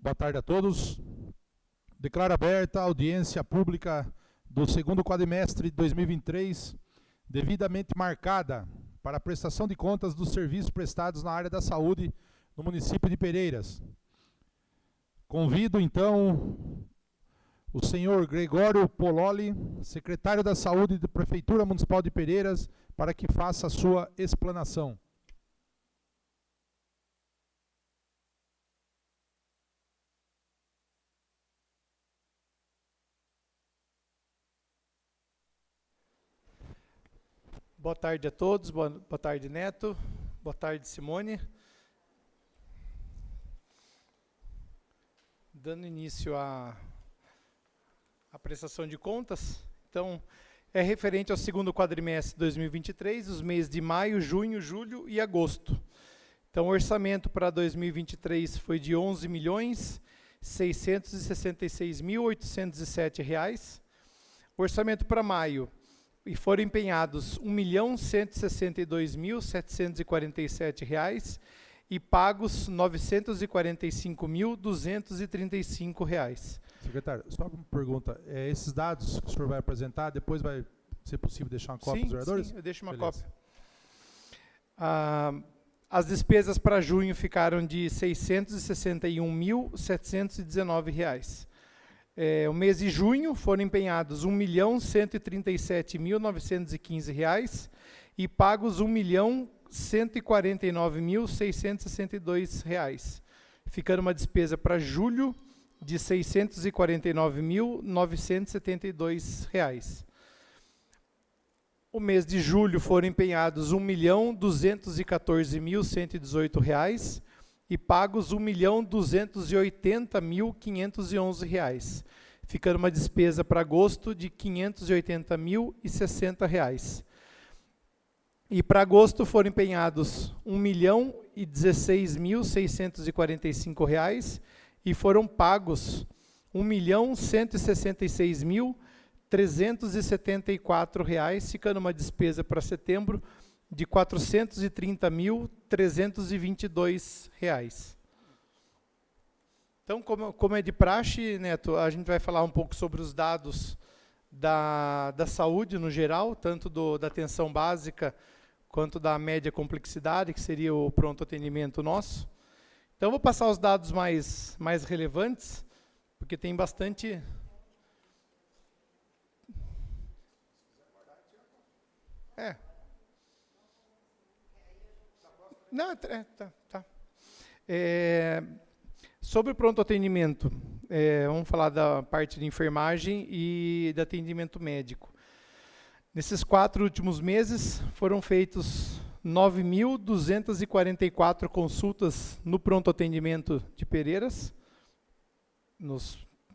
Boa tarde a todos. Declaro aberta a audiência pública do segundo quadrimestre de 2023, devidamente marcada para a prestação de contas dos serviços prestados na área da saúde no município de Pereiras. Convido, então, o senhor Gregório Pololi, secretário da Saúde da Prefeitura Municipal de Pereiras, para que faça a sua explanação. Boa tarde a todos, boa tarde, Neto, boa tarde, Simone. Dando início à prestação de contas, então, é referente ao segundo quadrimestre de 2023, os meses de maio, junho, julho e agosto. Então, o orçamento para 2023 foi de R$ 11.666.807. O orçamento para maio, e foram empenhados R$ 1.162.747 e pagos R$ 945.235. Secretário, só uma pergunta. Esses dados que o senhor vai apresentar, depois vai ser possível deixar uma cópia dos vereadores? Sim, eu deixo uma Beleza. cópia. As despesas para junho ficaram de R$ 661.719. O mês de junho foram empenhados R$ 1.137.915 e pagos R$ 1.149.662, ficando uma despesa para julho de R$ 649.972. O mês de julho foram empenhados R$ 1.214.118 e pagos R$ 1.280.511, ficando uma despesa para agosto de R$ 580.060. E para agosto foram empenhados R$ 1.016.645 e foram pagos R$ 1.166.374, ficando uma despesa para setembro de R$ 430.322. Então, como é de praxe, Neto, a gente vai falar um pouco sobre os dados da saúde no geral, tanto da atenção básica quanto da média complexidade, que seria o pronto atendimento nosso. Então, vou passar os dados mais relevantes, porque tem bastante... Não, tá. Sobre o pronto atendimento, vamos falar da parte de enfermagem e de atendimento médico. Nesses 4 últimos meses, foram feitos 9.244 consultas no pronto atendimento de Pereiras,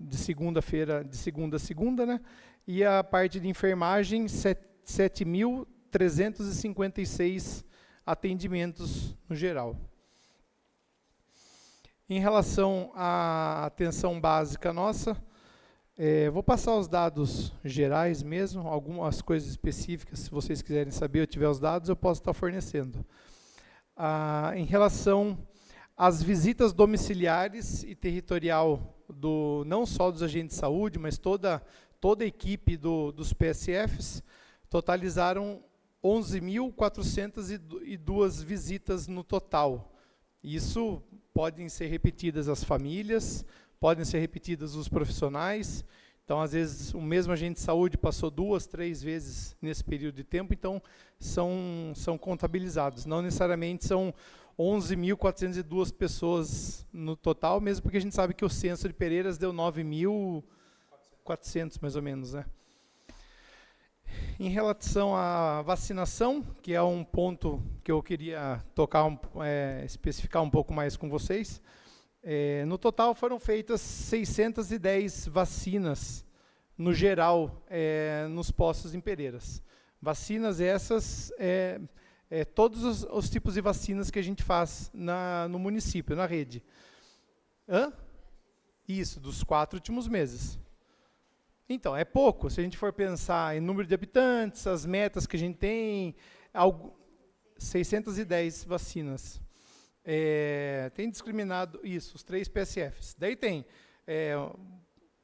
de segunda a segunda, né? E a parte de enfermagem, 7.356 atendimentos no geral. Em relação à atenção básica nossa, vou passar os dados gerais mesmo, algumas coisas específicas, se vocês quiserem saber ou tiver os dados, eu posso estar fornecendo. Em relação às visitas domiciliares e territorial, não só dos agentes de saúde, mas toda a equipe dos PSFs, totalizaram 11.402 visitas no total. Isso podem ser repetidas as famílias, podem ser repetidas os profissionais. Então, às vezes, o mesmo agente de saúde passou 2, 3 vezes nesse período de tempo, então são contabilizados. Não necessariamente são 11.402 pessoas no total, mesmo porque a gente sabe que o censo de Pereiras deu 9.400, mais ou menos, né? Em relação à vacinação, que é um ponto que eu queria especificar um pouco mais com vocês, no total foram feitas 610 vacinas, no geral, nos postos em Pereiras. Vacinas essas, todos os tipos de vacinas que a gente faz no município, na rede. Isso, dos 4 últimos meses. Então, é pouco, se a gente for pensar em número de habitantes, as metas que a gente tem, 610 vacinas. Tem discriminado isso, os 3 PSFs. Daí tem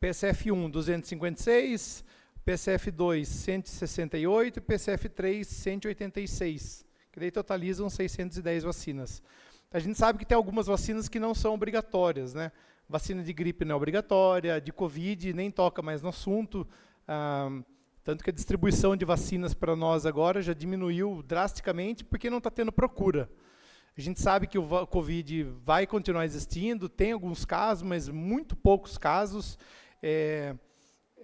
PSF1, 256, PSF2, 168 e PSF3, 186, que daí totalizam 610 vacinas. A gente sabe que tem algumas vacinas que não são obrigatórias, né? Vacina de gripe não é obrigatória, de Covid nem toca mais no assunto, tanto que a distribuição de vacinas para nós agora já diminuiu drasticamente porque não está tendo procura. A gente sabe que o Covid vai continuar existindo, tem alguns casos, mas muito poucos casos.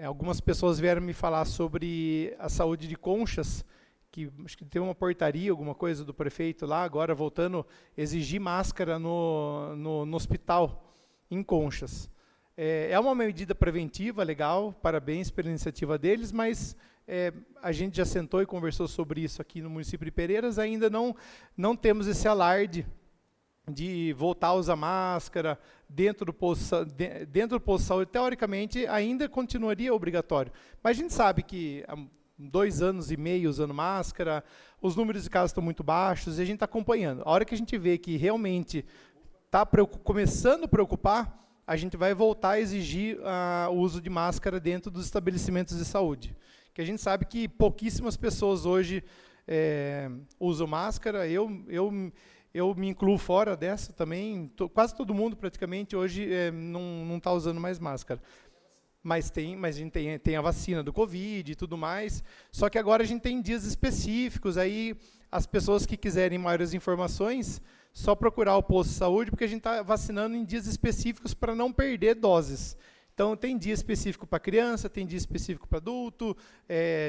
Algumas pessoas vieram me falar sobre a saúde de Conchas, que acho que tem uma portaria, alguma coisa do prefeito lá, agora voltando a exigir máscara no hospital, em Conchas. É uma medida preventiva, legal, parabéns pela iniciativa deles, mas a gente já sentou e conversou sobre isso aqui no município de Pereiras, ainda não temos esse alarde de voltar a usar máscara dentro do posto de saúde. Teoricamente, ainda continuaria obrigatório, mas a gente sabe que 2 anos e meio usando máscara, os números de casos estão muito baixos, e a gente está acompanhando. A hora que a gente vê que realmente está começando a preocupar, a gente vai voltar a exigir o uso de máscara dentro dos estabelecimentos de saúde. Que a gente sabe que pouquíssimas pessoas hoje usam máscara, eu me incluo fora dessa também, quase todo mundo praticamente hoje não está usando mais máscara. Mas a gente tem a vacina do Covid e tudo mais, só que agora a gente tem dias específicos, aí as pessoas que quiserem maiores informações, só procurar o posto de saúde, porque a gente está vacinando em dias específicos para não perder doses. Então, tem dia específico para criança, tem dia específico para adulto,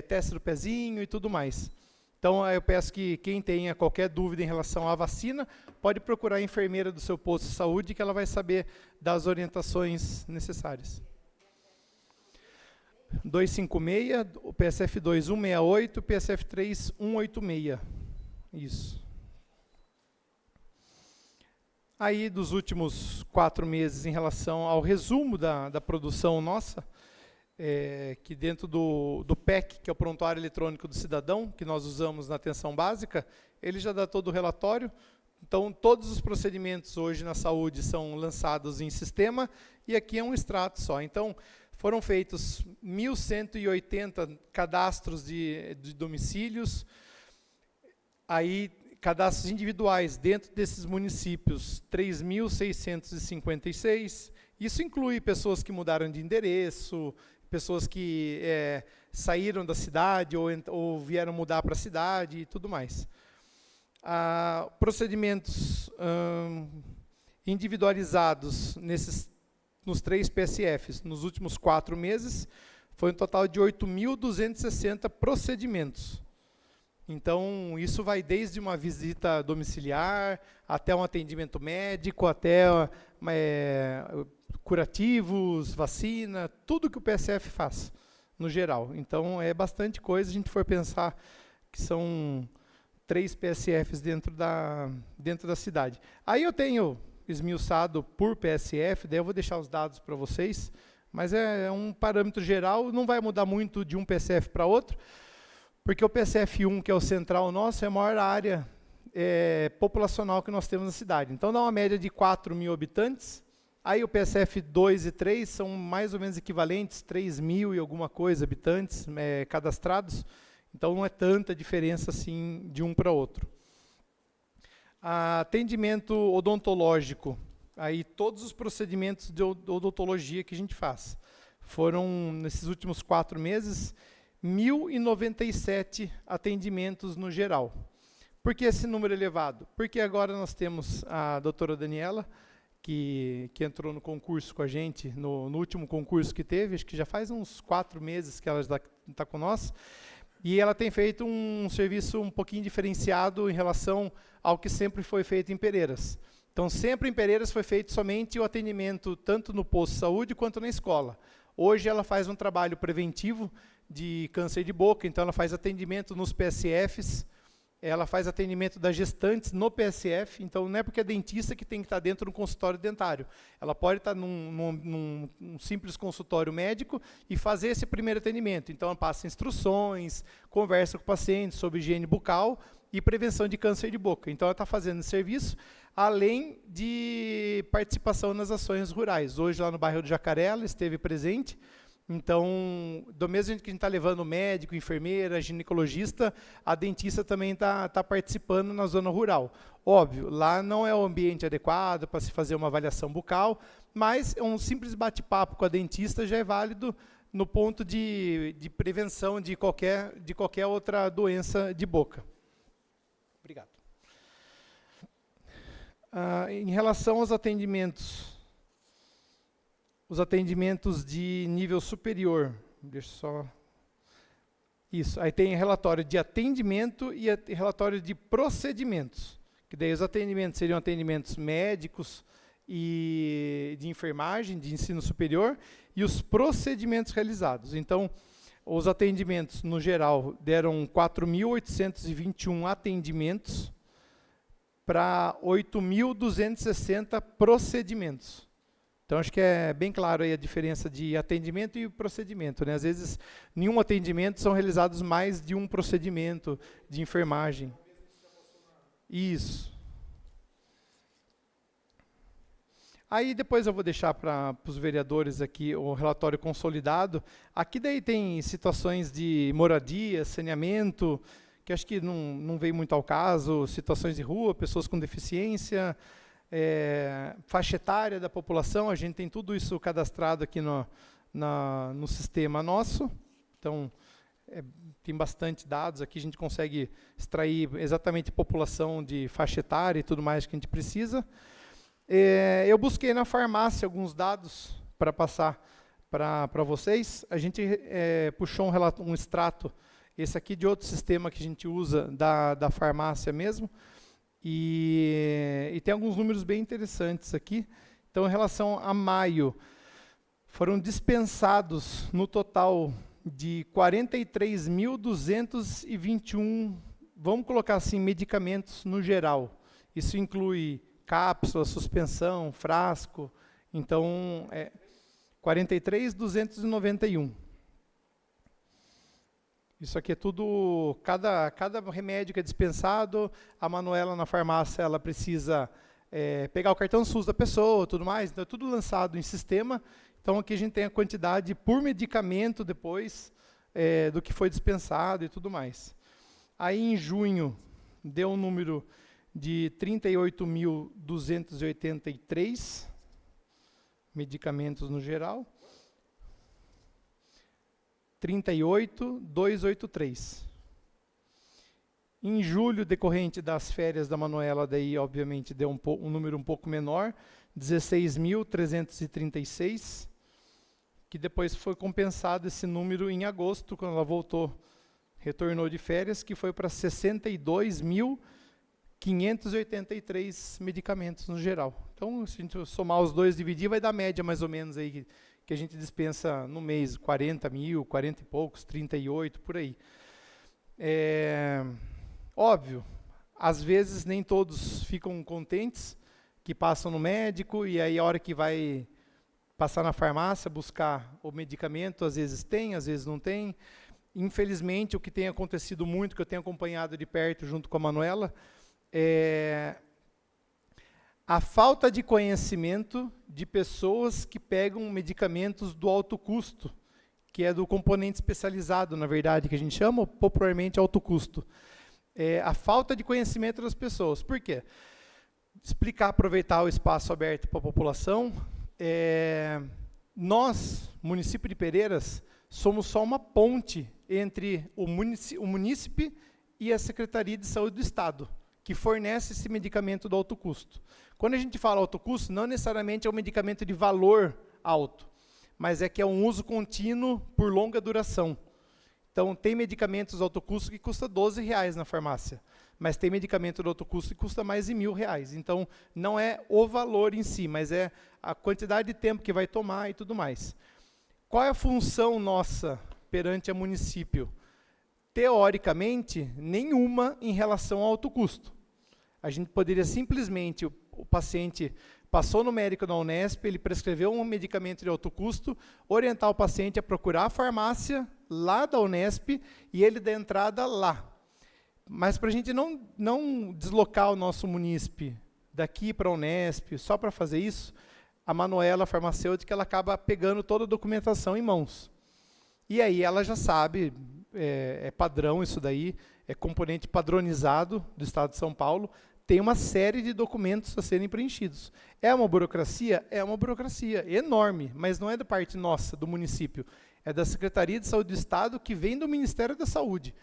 teste do pezinho e tudo mais. Então, eu peço que quem tenha qualquer dúvida em relação à vacina, pode procurar a enfermeira do seu posto de saúde, que ela vai saber das orientações necessárias. 256, o PSF2, 168, o PSF3, 186. Isso. Aí, dos últimos 4 meses, em relação ao resumo da produção nossa, que dentro do PEC, que é o Prontuário Eletrônico do Cidadão, que nós usamos na atenção básica, ele já dá todo o relatório. Então, todos os procedimentos hoje na saúde são lançados em sistema, e aqui é um extrato só. Então, foram feitos 1.180 cadastros de domicílios, aí cadastros individuais dentro desses municípios, 3.656. Isso inclui pessoas que mudaram de endereço, pessoas que saíram da cidade ou vieram mudar para a cidade e tudo mais. Procedimentos individualizados nos 3 PSFs, nos últimos 4 meses, foi um total de 8.260 procedimentos. Então, isso vai desde uma visita domiciliar, até um atendimento médico, até curativos, vacina, tudo que o PSF faz, no geral. Então, é bastante coisa, se a gente for pensar que são 3 PSFs dentro da cidade. Aí eu tenho esmiuçado por PSF, daí eu vou deixar os dados para vocês, mas é um parâmetro geral, não vai mudar muito de um PSF para outro, porque o PSF1, que é o central nosso, é a maior área populacional que nós temos na cidade. Então, dá uma média de 4.000 habitantes. Aí o PSF2 e 3 são mais ou menos equivalentes, 3.000 e alguma coisa habitantes cadastrados. Então, não é tanta diferença assim de um para outro. Atendimento odontológico. Aí, todos os procedimentos de odontologia que a gente faz. Foram, nesses últimos 4 meses, 1.097 atendimentos no geral. Por que esse número elevado? Porque agora nós temos a doutora Daniela, que entrou no concurso com a gente, no último concurso que teve, acho que já faz uns 4 meses que ela está com nós, e ela tem feito um serviço um pouquinho diferenciado em relação ao que sempre foi feito em Pereiras. Então, sempre em Pereiras foi feito somente o atendimento, tanto no posto de saúde quanto na escola. Hoje ela faz um trabalho preventivo de câncer de boca, então ela faz atendimento nos PSFs, ela faz atendimento das gestantes no PSF, então não é porque é dentista que tem que estar dentro do consultório dentário. Ela pode estar num simples consultório médico e fazer esse primeiro atendimento. Então ela passa instruções, conversa com o paciente sobre higiene bucal e prevenção de câncer de boca. Então ela está fazendo esse serviço. além de participação nas ações rurais. Hoje, lá no bairro do Jacaré, ela esteve presente. Então, do mesmo jeito que a gente está levando médico, enfermeira, ginecologista, a dentista também está participando na zona rural. Óbvio, lá não é o ambiente adequado para se fazer uma avaliação bucal, mas um simples bate-papo com a dentista já é válido no ponto de prevenção de qualquer outra doença de boca. Obrigado. Em relação aos atendimentos, os atendimentos de nível superior, deixa só... Isso, aí tem relatório de atendimento e relatório de procedimentos, que daí os atendimentos seriam atendimentos médicos e de enfermagem, de ensino superior, e os procedimentos realizados. Então, os atendimentos, no geral, deram 4.821 atendimentos para 8.260 procedimentos. Então, acho que é bem claro aí a diferença de atendimento e procedimento, né? Às vezes, nenhum atendimento são realizados mais de um procedimento de enfermagem. Isso. Aí depois eu vou deixar para os vereadores aqui o relatório consolidado. Aqui daí tem situações de moradia, saneamento, que acho que não veio muito ao caso, situações de rua, pessoas com deficiência, faixa etária da população, a gente tem tudo isso cadastrado aqui no sistema nosso. Então, tem bastante dados aqui, a gente consegue extrair exatamente a população de faixa etária e tudo mais que a gente precisa. Eu busquei na farmácia alguns dados para passar para vocês. A gente puxou um extrato, esse aqui de outro sistema que a gente usa, da farmácia mesmo, e tem alguns números bem interessantes aqui. Então, em relação a maio, foram dispensados no total de 43.221, vamos colocar assim, medicamentos no geral. Isso inclui cápsula, suspensão, frasco, então 43.291. Isso aqui é tudo, cada remédio que é dispensado, a Manuela na farmácia, ela precisa pegar o cartão SUS da pessoa, tudo mais, então é tudo lançado em sistema. Então aqui a gente tem a quantidade por medicamento depois do que foi dispensado e tudo mais. Aí em junho deu um número de 38.283 medicamentos no geral. 38.283. Em julho, decorrente das férias da Manuela, daí obviamente deu um número um pouco menor, 16.336, que depois foi compensado esse número em agosto, quando ela voltou, retornou de férias, que foi para 62.583 medicamentos no geral. Então, se a gente somar os dois e dividir, vai dar média mais ou menos aí que a gente dispensa no mês, 40 mil, 40 e poucos, 38, por aí. Óbvio, às vezes nem todos ficam contentes, que passam no médico, e aí a hora que vai passar na farmácia, buscar o medicamento, às vezes tem, às vezes não tem. Infelizmente, o que tem acontecido muito, que eu tenho acompanhado de perto junto com a Manuela, a falta de conhecimento de pessoas que pegam medicamentos do alto custo, que é do componente especializado, na verdade, que a gente chama popularmente alto custo. A falta de conhecimento das pessoas. Por quê? Explicar, aproveitar o espaço aberto para a população. Nós, município de Pereiras, somos só uma ponte entre o munícipe e a Secretaria de Saúde do Estado, que fornece esse medicamento do alto custo. Quando a gente fala alto custo, não necessariamente é um medicamento de valor alto, mas é que é um uso contínuo por longa duração. Então, tem medicamentos de alto custo que custa R$12 na farmácia, mas tem medicamento de alto custo que custa mais de R$1.000. Então, não é o valor em si, mas é a quantidade de tempo que vai tomar e tudo mais. Qual é a função nossa perante a município? Teoricamente, nenhuma em relação ao alto custo. A gente poderia simplesmente, o paciente passou no médico da Unesp, ele prescreveu um medicamento de alto custo, orientar o paciente a procurar a farmácia lá da Unesp e ele dar entrada lá. Mas para a gente não deslocar o nosso munícipe daqui para a Unesp, só para fazer isso, a Manuela, farmacêutica, ela acaba pegando toda a documentação em mãos. E aí ela já sabe, é padrão isso daí, é componente padronizado do Estado de São Paulo, tem uma série de documentos a serem preenchidos. É uma burocracia? É uma burocracia enorme, mas não é da parte nossa, do município, é da Secretaria de Saúde do Estado, que vem do Ministério da Saúde.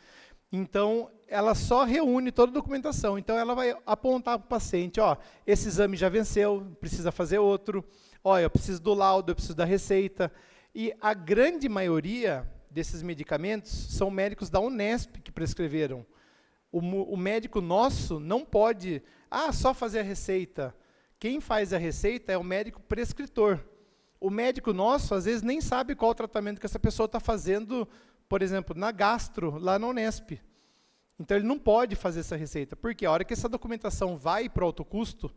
Então, ela só reúne toda a documentação. Então, ela vai apontar para o paciente, ó, esse exame já venceu, precisa fazer outro, ó, eu preciso do laudo, eu preciso da receita. E a grande maioria desses medicamentos são médicos da Unesp que prescreveram. O médico nosso não pode, só fazer a receita. Quem faz a receita é o médico prescritor. O médico nosso, às vezes, nem sabe qual o tratamento que essa pessoa está fazendo, por exemplo, na gastro, lá na Unesp. Então, ele não pode fazer essa receita, porque a hora que essa documentação vai para o alto custo,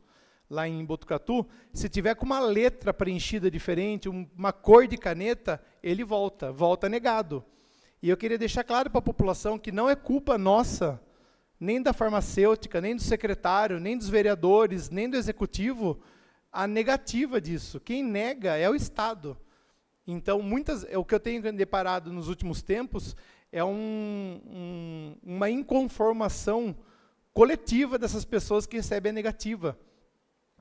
lá em Botucatu, se tiver com uma letra preenchida diferente, uma cor de caneta, ele volta negado. E eu queria deixar claro para a população que não é culpa nossa, nem da farmacêutica, nem do secretário, nem dos vereadores, nem do executivo, a negativa disso. Quem nega é o Estado. Então, o que eu tenho deparado nos últimos tempos é uma inconformação coletiva dessas pessoas que recebem a negativa.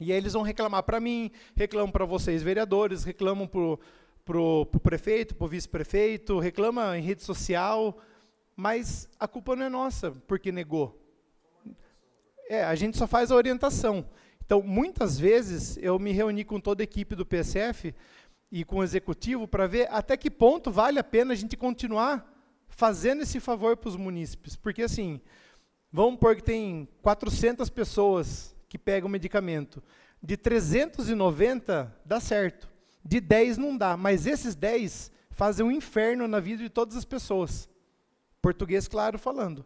E aí eles vão reclamar para mim, reclamam para vocês, vereadores, reclamam para o prefeito, para o vice-prefeito, reclamam em rede social, mas a culpa não é nossa, porque negou. A gente só faz a orientação. Então, muitas vezes, eu me reuni com toda a equipe do PSF e com o executivo para ver até que ponto vale a pena a gente continuar fazendo esse favor para os munícipes. Porque, assim, vamos supor que tem 400 pessoas que pegam o medicamento. De 390, dá certo. De 10 não dá, mas esses 10 fazem um inferno na vida de todas as pessoas. Português claro falando.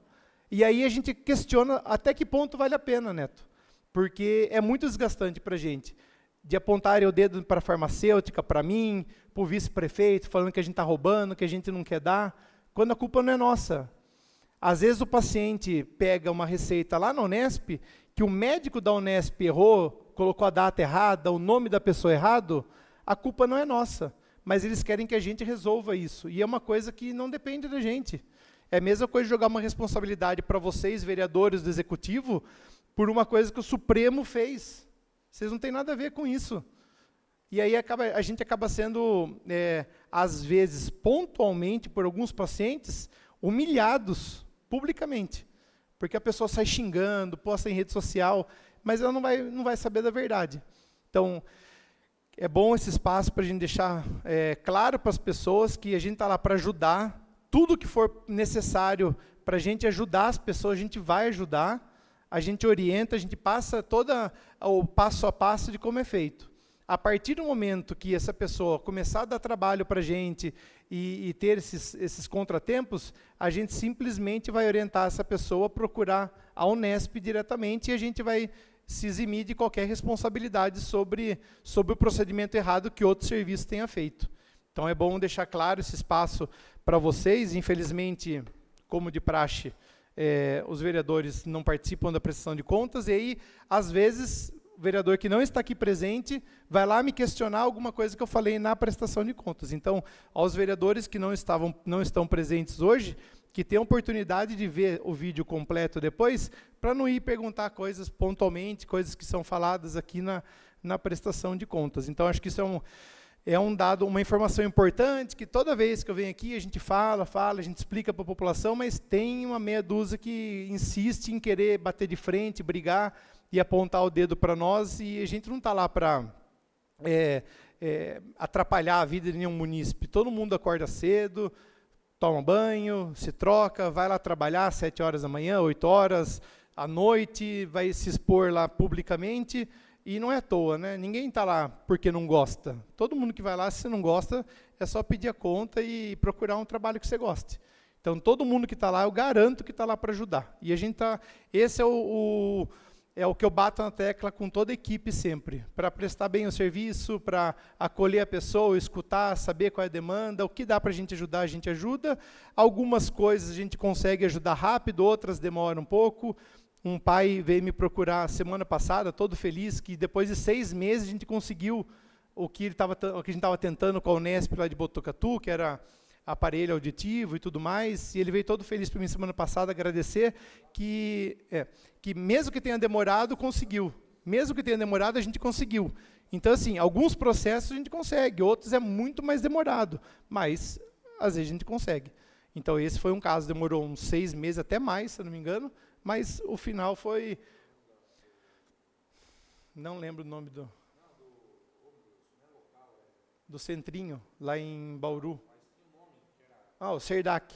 E aí a gente questiona até que ponto vale a pena, Neto. Porque é muito desgastante para a gente. De apontarem o dedo para a farmacêutica, para mim, para o vice-prefeito, falando que a gente está roubando, que a gente não quer dar, quando a culpa não é nossa. Às vezes o paciente pega uma receita lá na Unesp, que o médico da Unesp errou, colocou a data errada, o nome da pessoa errado, a culpa não é nossa. Mas eles querem que a gente resolva isso. E é uma coisa que não depende da gente. É a mesma coisa de jogar uma responsabilidade para vocês, vereadores do Executivo, por uma coisa que o Supremo fez. Vocês não têm nada a ver com isso. E aí a gente acaba sendo, às vezes, pontualmente, por alguns pacientes, humilhados publicamente. Porque a pessoa sai xingando, posta em rede social, mas ela não vai saber da verdade. Então, é bom esse espaço para a gente deixar claro para as pessoas que a gente está lá para ajudar. Tudo que for necessário para a gente ajudar as pessoas, a gente vai ajudar. A gente orienta, a gente passa todo o passo a passo de como é feito. A partir do momento que essa pessoa começar a dar trabalho para a gente e ter esses contratempos, a gente simplesmente vai orientar essa pessoa a procurar a Unesp diretamente e a gente vai se eximir de qualquer responsabilidade sobre o procedimento errado que outro serviço tenha feito. Então, é bom deixar claro esse espaço para vocês. Infelizmente, como de praxe, os vereadores não participam da prestação de contas, e aí, às vezes, o vereador que não está aqui presente vai lá me questionar alguma coisa que eu falei na prestação de contas. Então, aos vereadores que não estão presentes hoje, que tenham oportunidade de ver o vídeo completo depois, para não ir perguntar coisas pontualmente, coisas que são faladas aqui na prestação de contas. Então, acho que isso é um dado, uma informação importante, que toda vez que eu venho aqui, a gente fala, a gente explica para a população, mas tem uma meia dúzia que insiste em querer bater de frente, brigar e apontar o dedo para nós, e a gente não está lá para atrapalhar a vida de nenhum munícipe. Todo mundo acorda cedo, toma banho, se troca, vai lá trabalhar às 7 horas da manhã, 8 horas, à noite, vai se expor lá publicamente. E não é à toa, né? Ninguém está lá porque não gosta. Todo mundo que vai lá, se você não gosta, é só pedir a conta e procurar um trabalho que você goste. Então, todo mundo que está lá, eu garanto que está lá para ajudar. E a gente está... Esse é o que eu bato na tecla com toda a equipe sempre, para prestar bem o serviço, para acolher a pessoa, escutar, saber qual é a demanda, o que dá para a gente ajuda. Algumas coisas a gente consegue ajudar rápido, outras demoram um pouco. um pai veio me procurar semana passada, todo feliz, que depois de 6 meses a gente conseguiu o que a gente estava tentando com a Unesp lá de Botucatu, que era aparelho auditivo e tudo mais, e ele veio todo feliz para mim semana passada agradecer que mesmo que tenha demorado, conseguiu. Mesmo que tenha demorado, a gente conseguiu. Então, assim, alguns processos a gente consegue, outros é muito mais demorado, mas às vezes a gente consegue. Então, esse foi um caso, demorou uns 6 meses, até mais, se eu não me engano, mas o final foi... Não lembro o nome do centrinho, lá em Bauru. O Cerdac,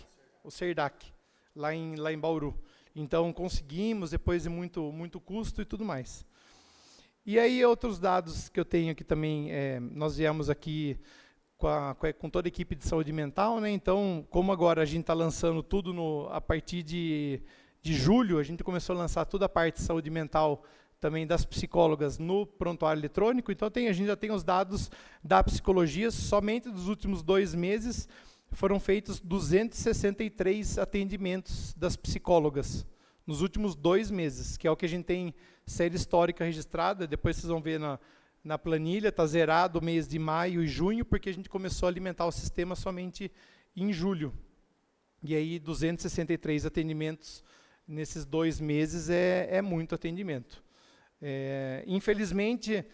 lá em Bauru. Então, conseguimos, depois de muito custo e tudo mais. E aí, outros dados que eu tenho aqui também, nós viemos aqui com toda a equipe de saúde mental, né? Então, como agora a gente está lançando tudo a partir de julho, a gente começou a lançar toda a parte de saúde mental também das psicólogas no prontuário eletrônico. Então, a gente já tem os dados da psicologia, somente dos últimos 2 meses foram feitos 263 atendimentos das psicólogas, nos últimos 2 meses, que é o que a gente tem série histórica registrada. Depois vocês vão ver na planilha, está zerado o mês de maio e junho, porque a gente começou a alimentar o sistema somente em julho. E aí 263 atendimentos nesses 2 meses é muito atendimento. Infelizmente,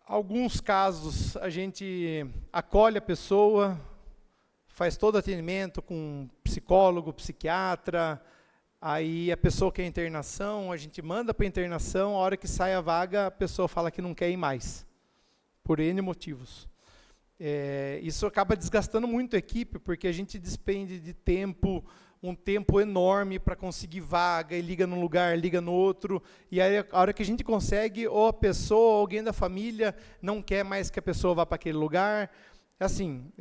alguns casos a gente acolhe a pessoa, faz todo o atendimento com psicólogo, psiquiatra, aí a pessoa quer internação, a gente manda para internação, a hora que sai a vaga, a pessoa fala que não quer ir mais, por N motivos. Isso acaba desgastando muito a equipe, porque a gente despende de tempo, um tempo enorme para conseguir vaga, e liga num lugar, liga no outro, e aí a hora que a gente consegue, ou a pessoa, ou alguém da família, não quer mais que a pessoa vá para aquele lugar. Assim,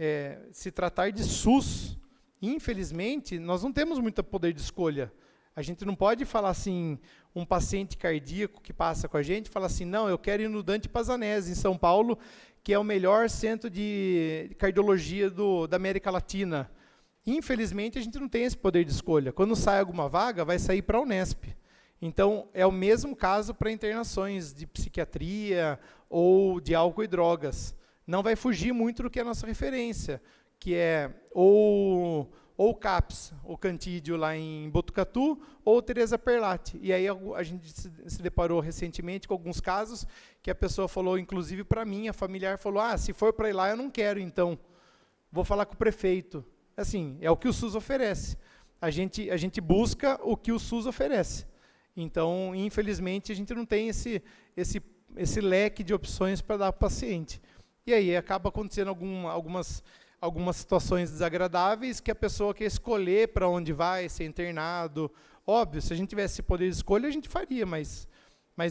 se tratar de SUS, infelizmente, nós não temos muito poder de escolha. A gente não pode falar assim, um paciente cardíaco que passa com a gente, fala assim, não, eu quero ir no Dante Pazanese, em São Paulo, que é o melhor centro de cardiologia da América Latina. Infelizmente, a gente não tem esse poder de escolha. Quando sai alguma vaga, vai sair para a Unesp. Então, é o mesmo caso para internações de psiquiatria ou de álcool e drogas. Não vai fugir muito do que é a nossa referência, que é ou o CAPS, o Cantídio lá em Botucatu, ou Teresa Perlatti. E aí a gente se deparou recentemente com alguns casos que a pessoa falou, inclusive para mim, a familiar falou, se for para ir lá eu não quero, então vou falar com o prefeito. Assim, é o que o SUS oferece. A gente busca o que o SUS oferece. Então, infelizmente, a gente não tem esse leque de opções para dar para o paciente. E aí acaba acontecendo algumas situações desagradáveis que a pessoa quer escolher para onde vai, ser internado. Óbvio, se a gente tivesse poder de escolha, a gente faria, mas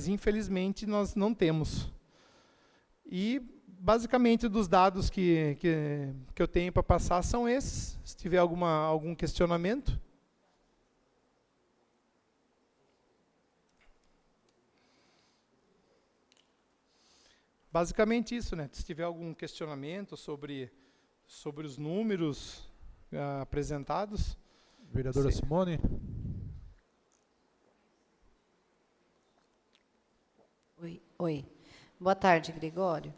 infelizmente nós não temos. E, basicamente, dos dados que eu tenho para passar são esses. Se tiver algum questionamento. Basicamente isso, né? Se tiver algum questionamento sobre os números apresentados. Vereadora Simone. Oi. Boa tarde, Gregório.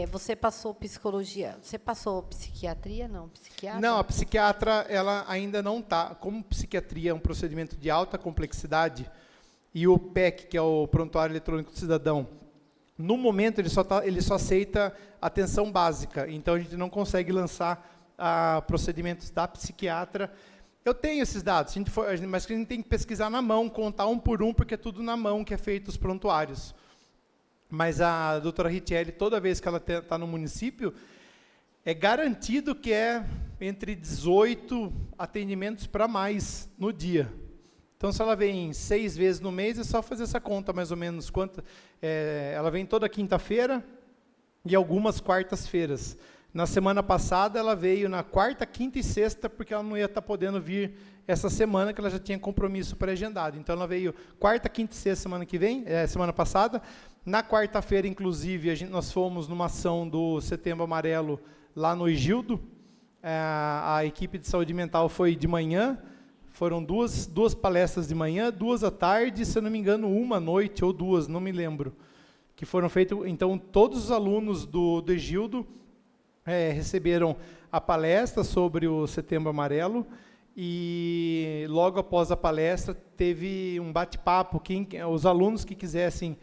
Você passou psicologia, você passou psiquiatria, não? Psiquiatra? Não, a psiquiatra ela ainda não está. Como psiquiatria é um procedimento de alta complexidade, e o PEC, que é o Prontuário Eletrônico do Cidadão, no momento ele só aceita atenção básica, então a gente não consegue lançar procedimentos da psiquiatra. Eu tenho esses dados, mas a gente tem que pesquisar na mão, contar um por um, porque é tudo na mão que é feito os prontuários. Mas a doutora Richelli, toda vez que ela está no município, é garantido que é entre 18 atendimentos para mais no dia. Então, se ela vem 6 vezes no mês, é só fazer essa conta, mais ou menos. Ela vem toda quinta-feira e algumas quartas-feiras. Na semana passada, ela veio na quarta, quinta e sexta, porque ela não ia estar podendo vir essa semana, que ela já tinha compromisso pré-agendado. Então, ela veio quarta, quinta e sexta semana passada. Na quarta-feira, inclusive, nós fomos numa ação do Setembro Amarelo lá no Egildo. A equipe de saúde mental foi de manhã, Foram duas palestras de manhã, 2 à tarde, se eu não me engano, 1 à noite ou 2, não me lembro. Que foram feitas, então, todos os alunos do Egildo receberam a palestra sobre o Setembro Amarelo, e logo após a palestra teve um bate-papo. Os alunos que quisessem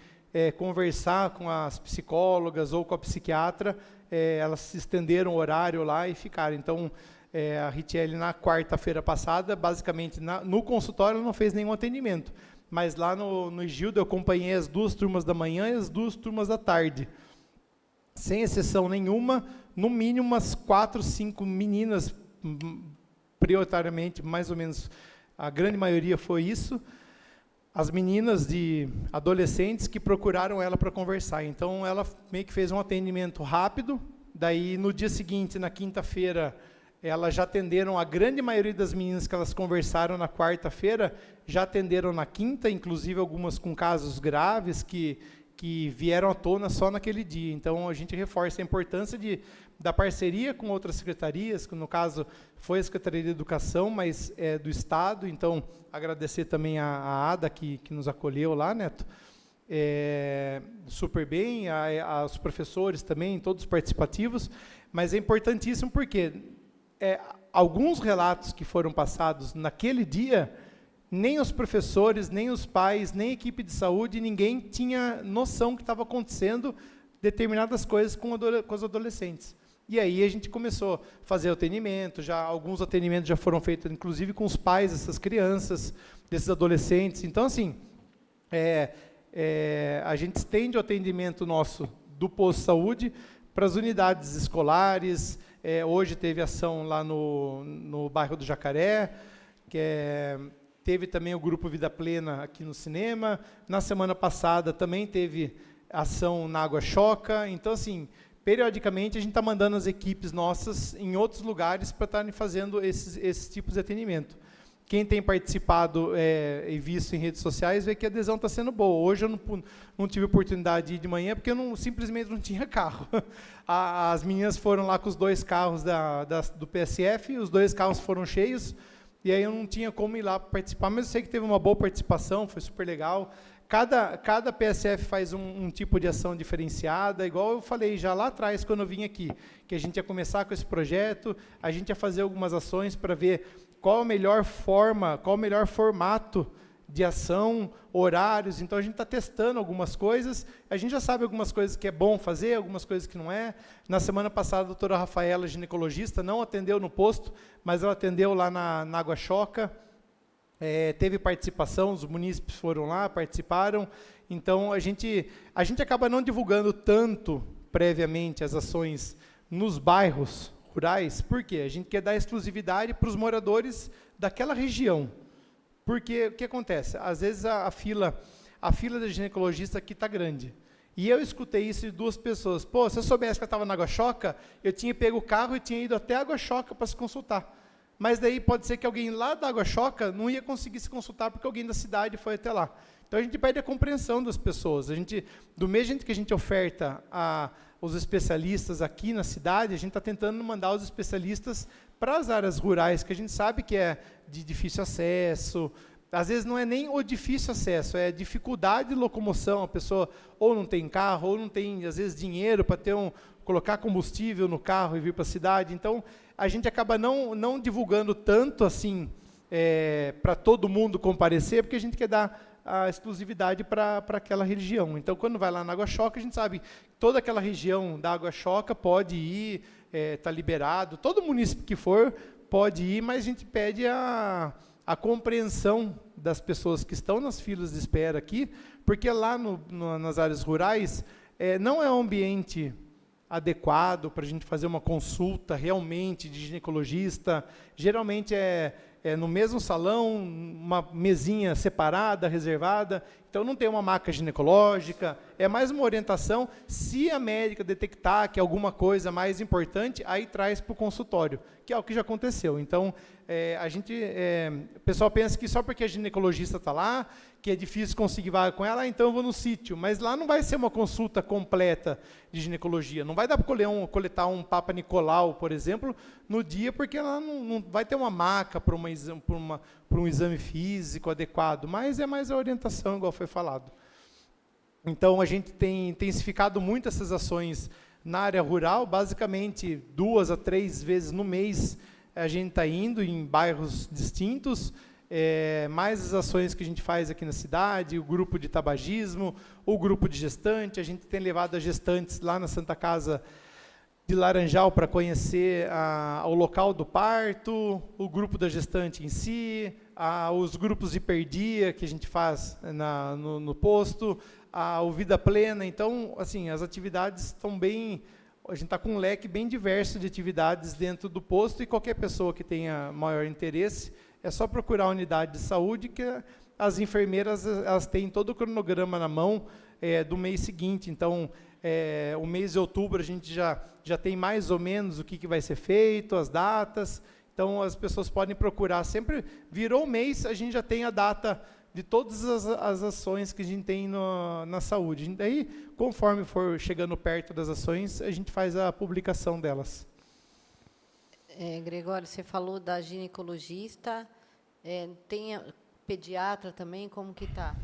conversar com as psicólogas ou com a psiquiatra, elas se estenderam o horário lá e ficaram. Então, a Richelle, na quarta-feira passada, basicamente, no consultório, ela não fez nenhum atendimento, mas lá no Egildo eu acompanhei as 2 turmas da manhã e as 2 turmas da tarde. Sem exceção nenhuma, no mínimo umas 4, 5 meninas, prioritariamente, mais ou menos, a grande maioria foi isso, as meninas de adolescentes que procuraram ela para conversar. Então, ela meio que fez um atendimento rápido, daí no dia seguinte, na quinta-feira, elas já atenderam, a grande maioria das meninas que elas conversaram na quarta-feira, já atenderam na quinta, inclusive algumas com casos graves que vieram à tona só naquele dia. Então, a gente reforça a importância da parceria com outras secretarias, que no caso foi a Secretaria de Educação, mas é do Estado. Então, agradecer também a ADA que nos acolheu lá, Neto, super bem, aos professores também, todos participativos, mas é importantíssimo porque alguns relatos que foram passados naquele dia, nem os professores, nem os pais, nem a equipe de saúde, ninguém tinha noção que estava acontecendo determinadas coisas com os adolescentes. E aí a gente começou a fazer atendimento, alguns atendimentos já foram feitos, inclusive com os pais dessas crianças, desses adolescentes. Então, assim, a gente estende o atendimento nosso do posto de saúde para as unidades escolares. Hoje teve ação lá no bairro do Jacaré, teve também o Grupo Vida Plena aqui no cinema. Na semana passada também teve ação na Água Choca. Então, assim, periodicamente a gente está mandando as equipes nossas em outros lugares para estarem fazendo esses tipos de atendimento. Quem tem participado e visto em redes sociais vê que a adesão está sendo boa. Hoje eu não tive oportunidade de ir de manhã porque eu simplesmente não tinha carro. As meninas foram lá com os 2 carros do PSF, os 2 carros foram cheios, e aí eu não tinha como ir lá participar, mas eu sei que teve uma boa participação, foi super legal. Cada PSF faz um tipo de ação diferenciada, igual eu falei já lá atrás, quando eu vim aqui, que a gente ia começar com esse projeto, a gente ia fazer algumas ações para ver qual a melhor forma, qual o melhor formato de ação, horários. Então, a gente está testando algumas coisas, a gente já sabe algumas coisas que é bom fazer, algumas coisas que não é. Na semana passada, a doutora Rafaela, ginecologista, não atendeu no posto, mas ela atendeu lá na Água Choca. Teve participação, os munícipes foram lá, participaram. Então, a gente acaba não divulgando tanto previamente as ações nos bairros rurais. Por quê? A gente quer dar exclusividade para os moradores daquela região. Porque o que acontece? Às vezes a fila da ginecologista aqui está grande. E eu escutei isso de 2 pessoas. Pô, se eu soubesse que eu estava na Água Choca, eu tinha pego o carro e tinha ido até a Água Choca para se consultar. Mas daí pode ser que alguém lá da Água Choca não ia conseguir se consultar porque alguém da cidade foi até lá. Então, a gente pede a compreensão das pessoas. Do mesmo jeito que a gente oferta os especialistas aqui na cidade, a gente está tentando mandar os especialistas para as áreas rurais, que a gente sabe que é de difícil acesso. Às vezes não é nem o difícil acesso, é dificuldade de locomoção. A pessoa ou não tem carro, ou não tem, às vezes, dinheiro para colocar combustível no carro e vir para a cidade. Então, a gente acaba não divulgando tanto assim para todo mundo comparecer, porque a gente quer dar a exclusividade para aquela região. Então, quando vai lá na Água Choca, a gente sabe que toda aquela região da Água Choca pode ir, está liberado, todo município que for pode ir, mas a gente pede a compreensão das pessoas que estão nas filas de espera aqui, porque lá nas áreas rurais não é um ambiente adequado para a gente fazer uma consulta realmente de ginecologista. Geralmente é no mesmo salão, uma mesinha separada, reservada. Então, não tem uma maca ginecológica, é mais uma orientação. Se a médica detectar que é alguma coisa mais importante, aí traz para o consultório, que é o que já aconteceu. Então, o pessoal pensa que só porque a ginecologista está lá, que é difícil conseguir vaga com ela, então eu vou no sítio. Mas lá não vai ser uma consulta completa de ginecologia. Não vai dar para coletar um Papa Nicolau, por exemplo, no dia, porque lá não vai ter uma maca para uma por um exame físico adequado, mas é mais a orientação, igual foi falado. Então, a gente tem intensificado muito essas ações na área rural, basicamente 2 a 3 vezes no mês a gente está indo em bairros distintos, mais as ações que a gente faz aqui na cidade, o grupo de tabagismo, o grupo de gestante, a gente tem levado as gestantes lá na Santa Casa de Laranjal para conhecer o local do parto, o grupo da gestante em si, os grupos de perdia que a gente faz no posto, o Vida Plena. Então, assim, as atividades estão bem... A gente está com um leque bem diverso de atividades dentro do posto, e qualquer pessoa que tenha maior interesse, é só procurar a unidade de saúde, que as enfermeiras elas têm todo o cronograma na mão do mês seguinte. Então, o mês de outubro a gente já tem mais ou menos o que vai ser feito, as datas. Então, as pessoas podem procurar. Sempre virou o mês, a gente já tem a data de todas as ações que a gente tem na saúde. Daí, conforme for chegando perto das ações, a gente faz a publicação delas. Gregório, você falou da ginecologista, tem a pediatra também, como que está?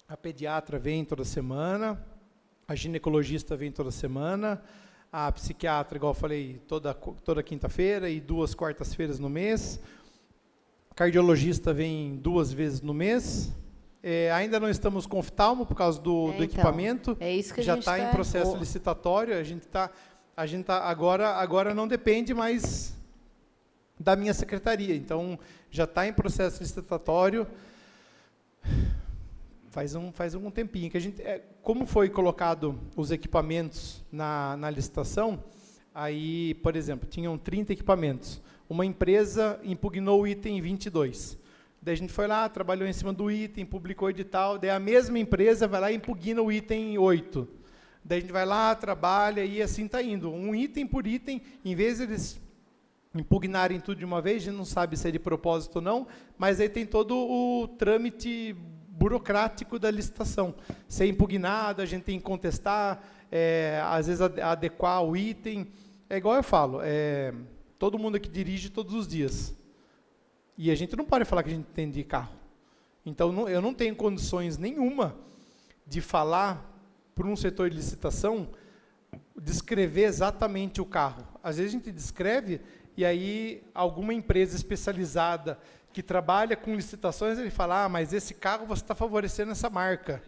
A pediatra vem toda semana, a ginecologista vem toda semana, a psiquiatra, igual eu falei, toda quinta-feira e 2 quartas-feiras no mês. Cardiologista vem 2 vezes no mês. Ainda não estamos com oftalmo por causa do equipamento. É isso que já está em processo licitatório. A gente tá agora não depende mais da minha secretaria. Então já está em processo licitatório. Faz um tempinho que a gente, como foi colocado os equipamentos na licitação, aí, por exemplo, tinham 30 equipamentos. Uma empresa impugnou o item 22. Daí a gente foi lá, trabalhou em cima do item, publicou o edital, daí a mesma empresa vai lá e impugna o item 8. Daí a gente vai lá, trabalha e assim está indo. Um item por item, em vez de eles impugnarem tudo de uma vez, a gente não sabe se é de propósito ou não, mas aí tem todo o trâmite burocrático da licitação. Se é impugnado, a gente tem que contestar, às vezes adequar o item. É igual eu falo, todo mundo aqui dirige todos os dias. E a gente não pode falar que a gente entende de carro. Então, eu não tenho condições nenhuma de falar para um setor de licitação, descrever exatamente o carro. Às vezes a gente descreve, e aí alguma empresa especializada que trabalha com licitações, ele fala, mas esse carro você está favorecendo essa marca.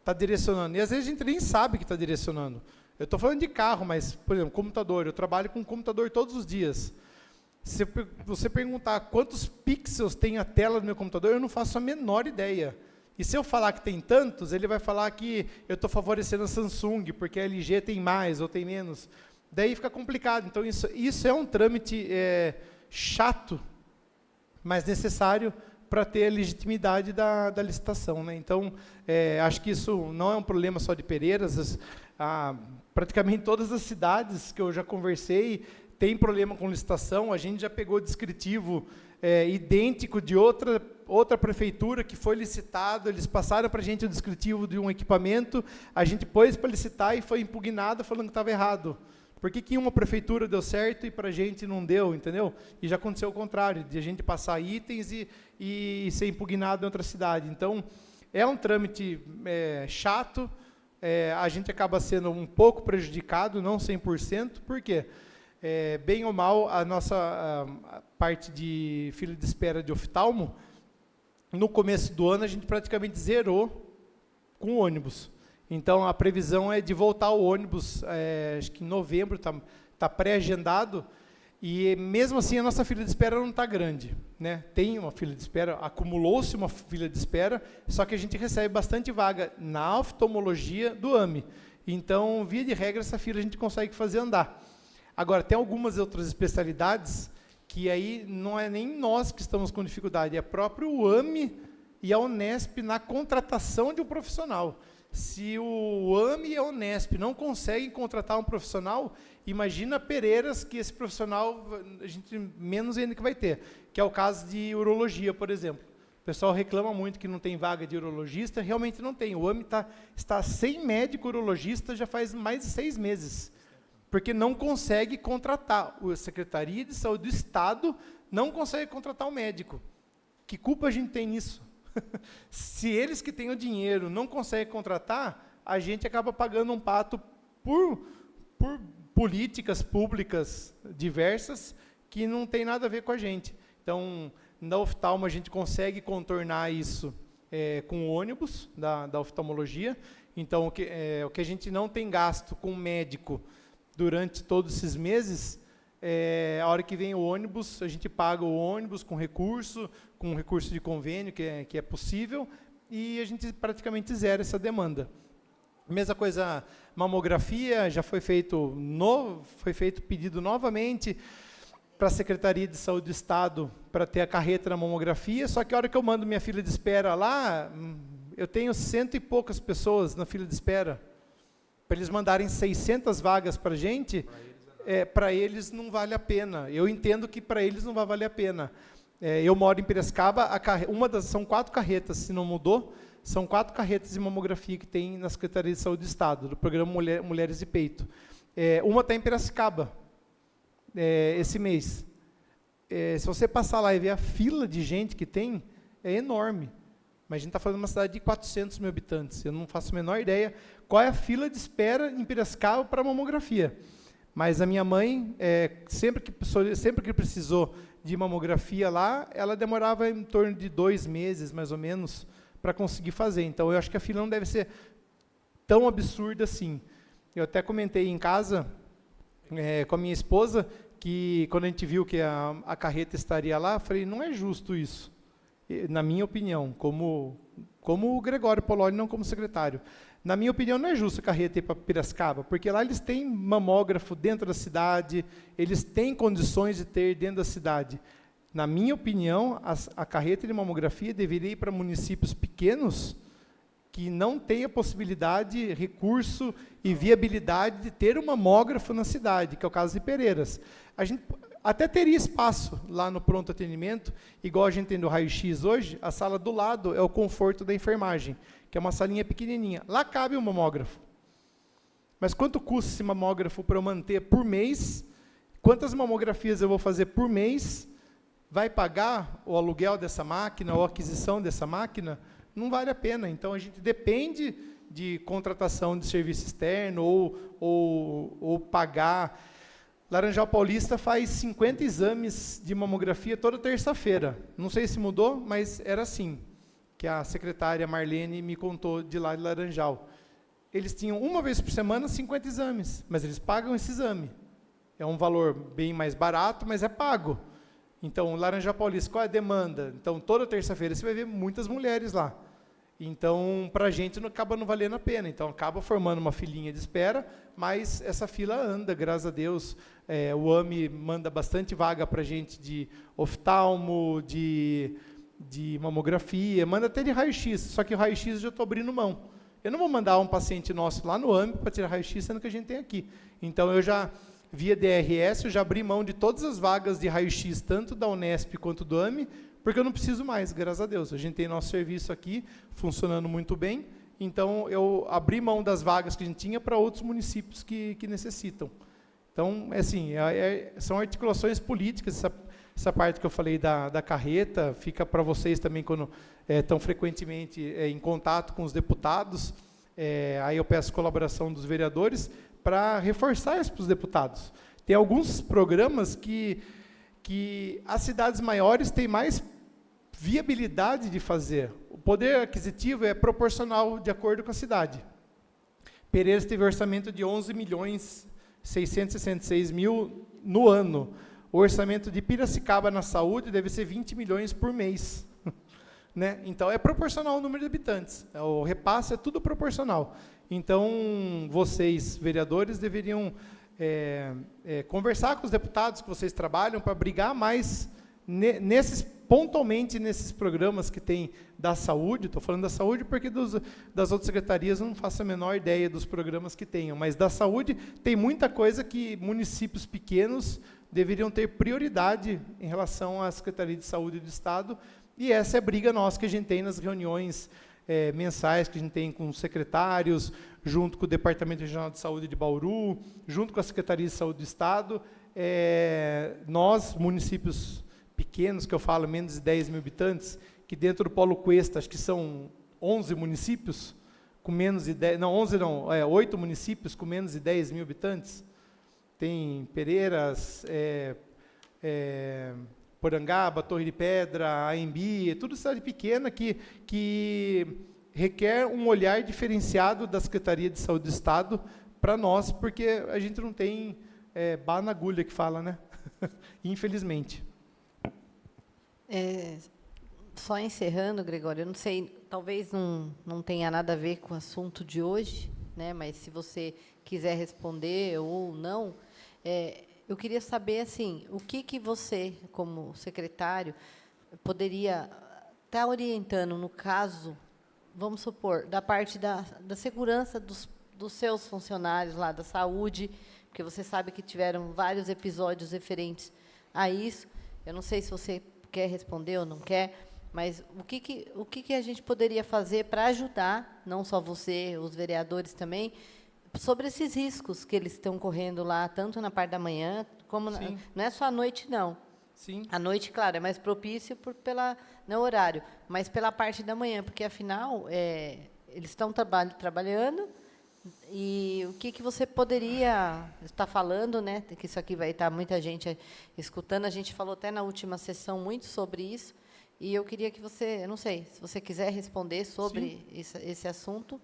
Está direcionando. E às vezes a gente nem sabe que está direcionando. Eu estou falando de carro, mas, por exemplo, computador. Eu trabalho com computador todos os dias. Se você perguntar quantos pixels tem a tela do meu computador, eu não faço a menor ideia. E se eu falar que tem tantos, ele vai falar que eu estou favorecendo a Samsung, porque a LG tem mais ou tem menos. Daí fica complicado. Então, isso é um trâmite chato, mas necessário para ter a legitimidade da licitação, né? Então, acho que isso não é um problema só de Pereiras. Praticamente todas as cidades que eu já conversei tem problema com licitação. A gente já pegou descritivo idêntico de outra prefeitura que foi licitado, eles passaram para a gente o descritivo de um equipamento, a gente pôs para licitar e foi impugnado falando que estava errado. Por que em uma prefeitura deu certo e para a gente não deu, entendeu? E já aconteceu o contrário, de a gente passar itens e ser impugnado em outra cidade. Então, é um trâmite chato, a gente acaba sendo um pouco prejudicado, não 100%, por quê? Bem ou mal, a nossa parte de fila de espera de oftalmo, no começo do ano, a gente praticamente zerou com o ônibus. Então, a previsão é de voltar ao ônibus, acho que em novembro, está pré-agendado, e mesmo assim a nossa fila de espera não está grande, né? Tem uma fila de espera, acumulou-se uma fila de espera, só que a gente recebe bastante vaga na oftalmologia do AME. Então, via de regra, essa fila a gente consegue fazer andar. Agora, tem algumas outras especialidades que aí não é nem nós que estamos com dificuldade, é próprio AME e a Unesp na contratação de um profissional. Se o AME e a Unesp não conseguem contratar um profissional, imagina Pereiras que esse profissional, a gente menos ainda que vai ter, que é o caso de urologia, por exemplo. O pessoal reclama muito que não tem vaga de urologista, realmente não tem. O AME está sem médico urologista já faz mais de 6 meses. porque não consegue contratar. A Secretaria de Saúde do Estado não consegue contratar um médico. Que culpa a gente tem nisso? Se eles que têm o dinheiro não conseguem contratar, a gente acaba pagando um pato por políticas públicas diversas que não tem nada a ver com a gente. Então, na oftalmo, a gente consegue contornar isso com o ônibus da oftalmologia. Então, o que a gente não tem gasto com o médico durante todos esses meses, a hora que vem o ônibus, a gente paga o ônibus com recurso de convênio, que é possível, e a gente praticamente zera essa demanda. Mesma coisa, mamografia, já foi feito pedido novamente para a Secretaria de Saúde do Estado para ter a carreta na mamografia, só que a hora que eu mando minha fila de espera lá, eu tenho 100 e poucas pessoas na fila de espera. Para eles mandarem 600 vagas para a gente, para eles não vale a pena. Eu entendo que para eles não vai valer a pena. Eu moro em Piracicaba, são 4 carretas, se não mudou, são 4 carretas de mamografia que tem na Secretaria de Saúde do Estado, do programa Mulheres de Peito. Uma está em Piracicaba, esse mês. Se você passar lá e ver a fila de gente que tem, é enorme. Mas a gente está falando de uma cidade de 400 mil habitantes. Eu não faço a menor ideia qual é a fila de espera em Piracicaba para mamografia. Mas a minha mãe, sempre que precisou de mamografia lá, ela demorava em torno de 2 meses, mais ou menos, para conseguir fazer. Então, eu acho que a fila não deve ser tão absurda assim. Eu até comentei em casa com a minha esposa, que quando a gente viu que a carreta estaria lá, eu falei, não é justo isso, na minha opinião, como o Gregório Poloni, não como secretário. Na minha opinião, não é justo a carreta ir para Piracicaba, porque lá eles têm mamógrafo dentro da cidade, eles têm condições de ter dentro da cidade. Na minha opinião, a carreta de mamografia deveria ir para municípios pequenos, que não têm a possibilidade, recurso e viabilidade de ter um mamógrafo na cidade, que é o caso de Pereiras. A gente até teria espaço lá no pronto atendimento, igual a gente tem no raio-x hoje, a sala do lado é o conforto da enfermagem, que é uma salinha pequenininha. Lá cabe um mamógrafo. Mas quanto custa esse mamógrafo para eu manter por mês? Quantas mamografias eu vou fazer por mês? Vai pagar o aluguel dessa máquina ou a aquisição dessa máquina? Não vale a pena. Então, a gente depende de contratação de serviço externo ou pagar. Laranjal Paulista faz 50 exames de mamografia toda terça-feira. Não sei se mudou, mas era assim, que a secretária Marlene me contou de lá de Laranjal. Eles tinham uma vez por semana 50 exames, mas eles pagam esse exame. É um valor bem mais barato, mas é pago. Então, Laranjal Paulista, qual é a demanda? Então, toda terça-feira você vai ver muitas mulheres lá. Então, para a gente acaba não valendo a pena. Então, acaba formando uma filinha de espera, mas essa fila anda, graças a Deus. O AME manda bastante vaga para a gente de oftalmo, de mamografia, manda até de raio-x, só que o raio-x eu já estou abrindo mão. Eu não vou mandar um paciente nosso lá no AME para tirar raio-x, sendo que a gente tem aqui. Então, eu já, via DRS, eu já abri mão de todas as vagas de raio-x, tanto da Unesp quanto do AME, porque eu não preciso mais, graças a Deus. A gente tem nosso serviço aqui, funcionando muito bem, então eu abri mão das vagas que a gente tinha para outros municípios que necessitam. Então, assim, são articulações políticas, essa parte que eu falei da carreta, fica para vocês também, quando estão frequentemente em contato com os deputados, aí eu peço colaboração dos vereadores, para reforçar isso para os deputados. Tem alguns programas que as cidades maiores têm mais viabilidade de fazer. O poder aquisitivo é proporcional de acordo com a cidade. Pereiras teve orçamento de 11.666.000 no ano. O orçamento de Piracicaba na saúde deve ser 20 milhões por mês. Né? Então, é proporcional ao número de habitantes. O repasse é tudo proporcional. Então, vocês, vereadores, deveriam conversar com os deputados que vocês trabalham para brigar mais pontualmente nesses programas que tem da saúde. Estou falando da saúde porque das outras secretarias eu não faço a menor ideia dos programas que tenham, mas da saúde tem muita coisa que municípios pequenos deveriam ter prioridade em relação à Secretaria de Saúde do Estado, e essa é a briga nossa que a gente tem nas reuniões mensais que a gente tem com os secretários, junto com o Departamento Regional de Saúde de Bauru, junto com a Secretaria de Saúde do Estado. Nós, municípios pequenos, que eu falo, menos de 10 mil habitantes, que dentro do Polo Cuesta, acho que são 11 municípios, com menos de 10, não, 11 não, 8 municípios com menos de 10 mil habitantes. Tem Pereiras, Porangaba, Torre de Pedra, Aembi, tudo cidade pequena que requer um olhar diferenciado da Secretaria de Saúde do Estado para nós, porque a gente não tem bala na agulha, que fala, né? Infelizmente. Só encerrando, Gregório, eu não sei, talvez não tenha nada a ver com o assunto de hoje, né? Mas se você quiser responder ou não, eu queria saber, assim, o que você, como secretário, poderia estar orientando, no caso, vamos supor, da parte da segurança dos seus funcionários lá da saúde, porque você sabe que tiveram vários episódios referentes a isso. Eu não sei se você quer responder ou não quer, mas o que a gente poderia fazer para ajudar, não só você, os vereadores também, sobre esses riscos que eles estão correndo lá, tanto na parte da manhã, como não é só à noite, não. Sim. À noite, claro, é mais propício no horário, mas pela parte da manhã, porque, afinal, eles estão trabalhando, e o que você poderia estar falando, né? Que isso aqui vai estar muita gente escutando. A gente falou até na última sessão muito sobre isso, e eu queria que você, eu não sei, se você quiser responder sobre esse assunto.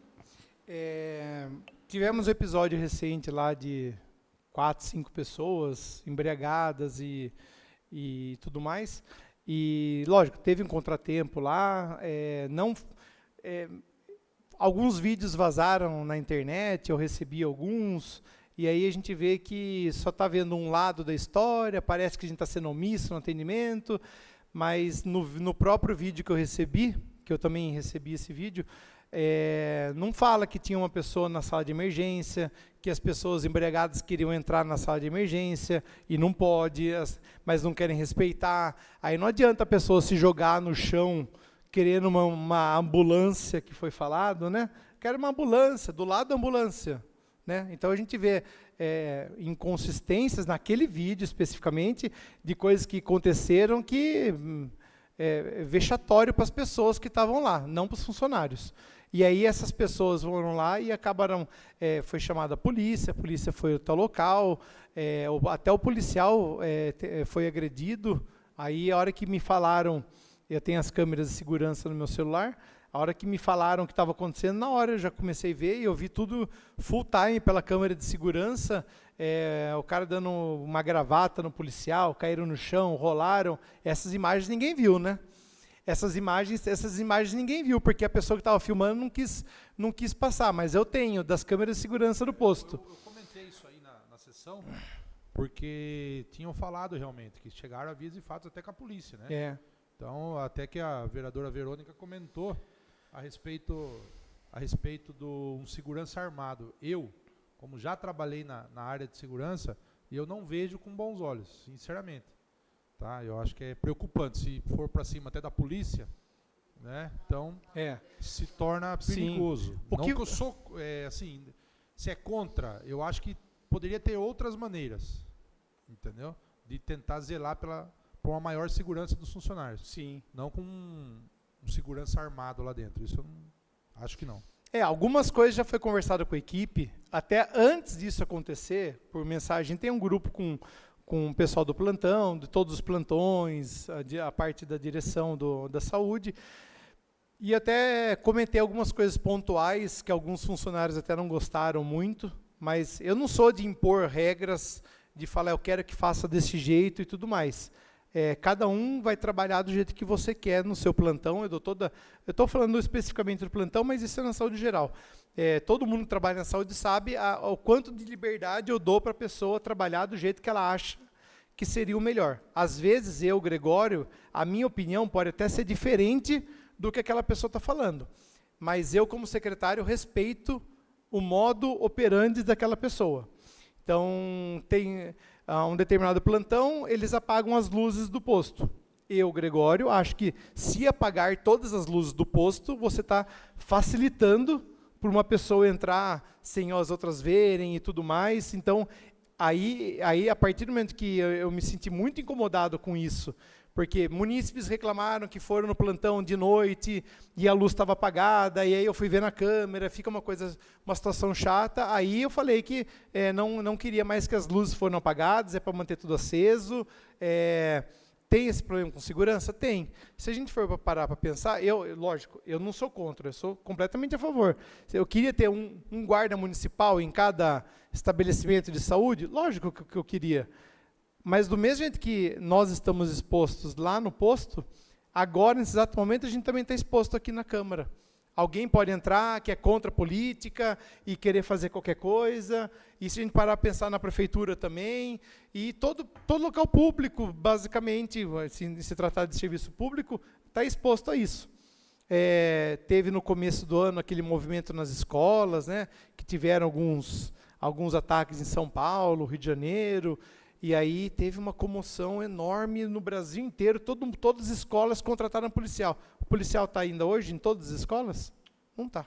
Tivemos um episódio recente lá de 4, 5 pessoas embriagadas e tudo mais. E, lógico, teve um contratempo lá. Alguns vídeos vazaram na internet, eu recebi alguns, e aí a gente vê que só está vendo um lado da história, parece que a gente está sendo omisso no atendimento, mas no próprio vídeo que eu recebi, que eu também recebi esse vídeo, não fala que tinha uma pessoa na sala de emergência, que as pessoas embriagadas queriam entrar na sala de emergência e não pode, mas não querem respeitar. Aí não adianta a pessoa se jogar no chão querendo uma ambulância, que foi falado, né? Quero uma ambulância, do lado da ambulância, né? Então a gente vê inconsistências naquele vídeo especificamente de coisas que aconteceram que vexatório para as pessoas que estavam lá, não para os funcionários. E aí essas pessoas foram lá e acabaram, foi chamada a polícia foi até o local, até o policial foi agredido. Aí a hora que me falaram, eu tenho as câmeras de segurança no meu celular, a hora que me falaram o que estava acontecendo, na hora eu já comecei a ver, e eu vi tudo full time pela câmera de segurança, o cara dando uma gravata no policial, caíram no chão, rolaram. Essas imagens ninguém viu, né? Essas imagens ninguém viu, porque a pessoa que estava filmando não quis passar, mas eu tenho, das câmeras de segurança do posto. Eu comentei isso aí na sessão, porque tinham falado realmente, que chegaram avisos e fatos até com a polícia, né? Então, até que a vereadora Verônica comentou a respeito de um segurança armado. Eu, como já trabalhei na área de segurança, eu não vejo com bons olhos, sinceramente. Tá? Eu acho que é preocupante. Se for para cima até da polícia, né? Então se torna perigoso. Não que eu sou, assim, se é contra, eu acho que poderia ter outras maneiras, entendeu? De tentar zelar por uma maior segurança dos funcionários. Sim. Não com um segurança armado lá dentro. Isso eu não, acho que não. Algumas coisas já foi conversado com a equipe, até antes disso acontecer, por mensagem. Tem um grupo com o pessoal do plantão, de todos os plantões, a parte da direção da saúde, e até comentei algumas coisas pontuais que alguns funcionários até não gostaram muito, mas eu não sou de impor regras, de falar eu quero que faça desse jeito e tudo mais. Cada um vai trabalhar do jeito que você quer no seu plantão. Eu estou falando especificamente do plantão, mas isso é na saúde geral. Todo mundo que trabalha na saúde sabe o quanto de liberdade eu dou para a pessoa trabalhar do jeito que ela acha que seria o melhor. Às vezes, eu, Gregório, a minha opinião pode até ser diferente do que aquela pessoa está falando, mas eu, como secretário, respeito o modo operandi daquela pessoa. Então, tem um determinado plantão, eles apagam as luzes do posto. Eu, Gregório, acho que se apagar todas as luzes do posto, você está facilitando para uma pessoa entrar sem as outras verem e tudo mais. Então, aí a partir do momento que eu me senti muito incomodado com isso, porque munícipes reclamaram que foram no plantão de noite e a luz estava apagada, e aí eu fui ver na câmera, fica uma situação chata. Aí eu falei que não queria mais que as luzes foram apagadas, é para manter tudo aceso. Tem esse problema com segurança? Tem. Se a gente for parar para pensar, lógico, eu não sou contra, eu sou completamente a favor. Eu queria ter um guarda municipal em cada estabelecimento de saúde? Lógico que eu queria. Mas do mesmo jeito que nós estamos expostos lá no posto, agora, nesse exato momento, a gente também está exposto aqui na Câmara. Alguém pode entrar que é contra a política e querer fazer qualquer coisa. E se a gente parar para pensar na prefeitura também, e todo local público, basicamente, se tratar de serviço público, está exposto a isso. Teve no começo do ano aquele movimento nas escolas, né, que tiveram alguns ataques em São Paulo, Rio de Janeiro, e aí teve uma comoção enorme no Brasil inteiro, todas as escolas contrataram policial. O policial está ainda hoje em todas as escolas? Não está.